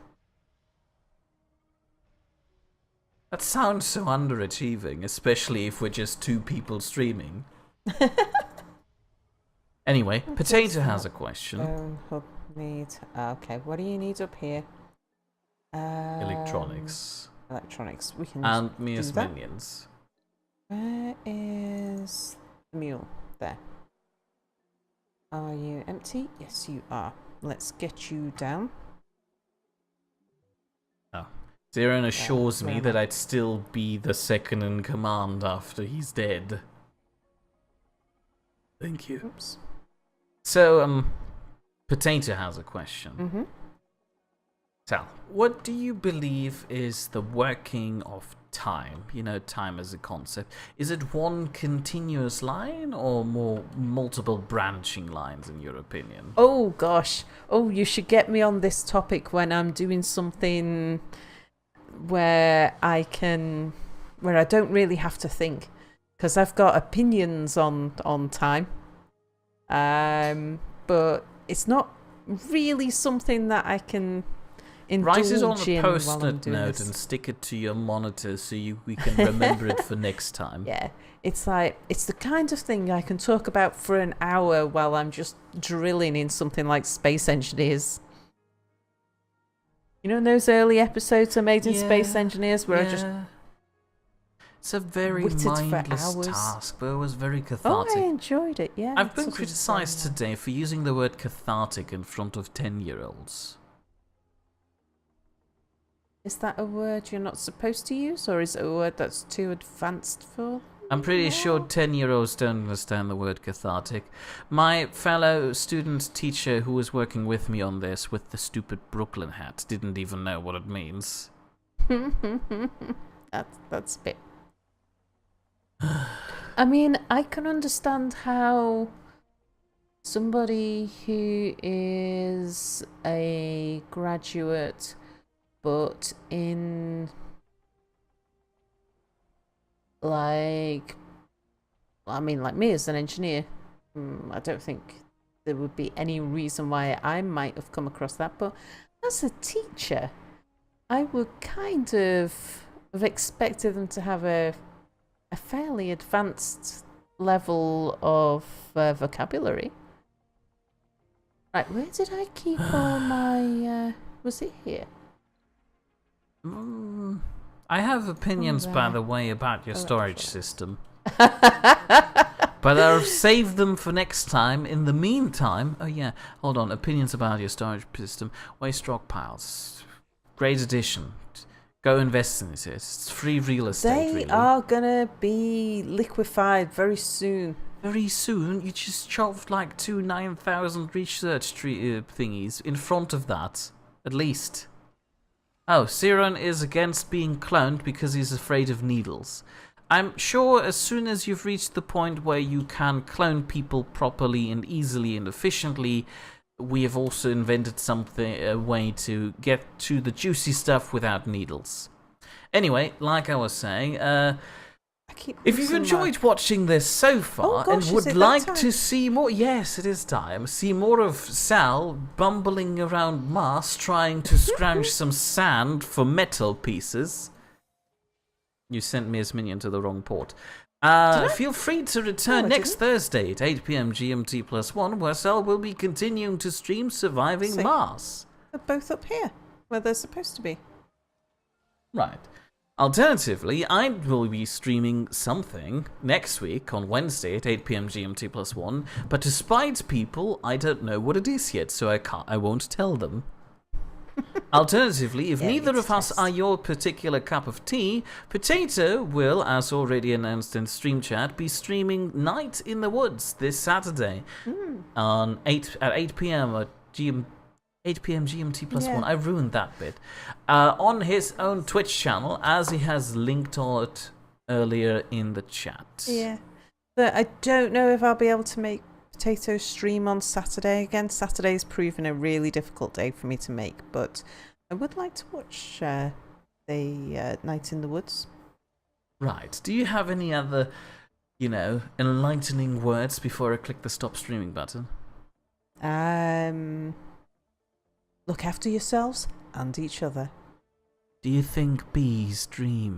S2: That sounds so underachieving, especially if we're just 2 people streaming. Anyway, Potato has a question.
S1: Hub need. Okay, what do you need up here?
S2: Electronics.
S1: Electronics. We can.
S2: And Mia's
S1: that.
S2: minions.
S1: Where is the mule? There. Are you empty? Yes, you are. Let's get you down.
S2: Zeron assures me
S1: where
S2: that
S1: am I?
S2: I'd still be the second in command after he's dead. Thank you.
S1: Oops.
S2: So, Potato has a question.
S1: Mm-hmm.
S2: Sal, what do you believe is the working of time? Time as a concept. Is it one continuous line or more multiple branching lines, in your opinion?
S1: Oh gosh. Oh, you should get me on this topic when I'm doing something where I don't really have to think, because I've got opinions on time. But it's not really something that I can
S2: Write it on
S1: indulge
S2: a
S1: in while I'm
S2: post-it
S1: doing
S2: note
S1: this.
S2: and stick it to your monitor so we can remember it for next time.
S1: Yeah, it's the kind of thing I can talk about for an hour while I'm just drilling in something like Space Engineers. In those early episodes I made in Space Engineers where I just...
S2: It's a very
S1: witted for
S2: mindless
S1: hours.
S2: task, but it was very
S1: Oh,
S2: cathartic.
S1: I enjoyed it, yeah.
S2: I've been
S1: Sort of,
S2: criticised today for using the word cathartic in front of 10-year-olds.
S1: Is that a word you're not supposed to use, or is it a word that's too advanced for?
S2: I'm pretty sure 10-year-olds don't understand the word cathartic. My fellow student teacher who was working with me on this with the stupid Brooklyn hat didn't even know what it means.
S1: That's a bit. I mean, I can understand how somebody who is a graduate but in like me as an engineer, I don't think there would be any reason why I might have come across that, but as a teacher I would kind of have expected them to have a fairly advanced level of vocabulary. Right, where did I keep all my was it here?
S2: I have opinions, by the way, about your storage
S1: Electrical.
S2: system. But I'll save them for next time. In the meantime, oh yeah, hold on. Opinions about your storage system. Waste rock piles. Great addition. Go invest in it. It's free real estate,
S1: They
S2: really.
S1: are gonna be liquefied very soon.
S2: Very soon, you just shoved like 2 9,000 research thingies in front of that. At least. Oh, Siron is against being cloned because he's afraid of needles. I'm sure as soon as you've reached the point where you can clone people properly and easily and efficiently, we have also invented a way to get to the juicy stuff without needles. Anyway, like I was saying, if you've enjoyed watching this so far
S1: gosh,
S2: and
S1: is
S2: would
S1: it that
S2: like
S1: time?
S2: to see more, yes, it is time. See more of Sal bumbling around Mars trying to scrounge some sand for metal pieces. You sent me as minion to the wrong port. Feel free to return
S1: No, I
S2: next
S1: didn't.
S2: Thursday at 8 p.m. GMT +1, where Sal will be continuing to stream Surviving
S1: See.
S2: Mars.
S1: They're both up here, where they're supposed to be.
S2: Right. Alternatively, I will be streaming something next week on Wednesday at 8 p.m. GMT +1, but to spite people, I don't know what it is yet, so I won't tell them. Alternatively, if
S1: Yeah,
S2: neither
S1: it's
S2: of us
S1: test.
S2: are your particular cup of tea, Potato will, as already announced in Stream Chat, be streaming Night in the Woods this Saturday on 8 p.m. at 8 p.m. GMT +1.
S1: Yeah.
S2: I ruined that bit. On his own Twitch channel, as he has linked all it earlier in the chat.
S1: Yeah. But I don't know if I'll be able to make Potato stream on Saturday again. Saturday's proven a really difficult day for me to make, but I would like to watch the Night in the Woods.
S2: Right. Do you have any other, enlightening words before I click the stop streaming button?
S1: Look after yourselves and each other.
S2: Do you think bees dream?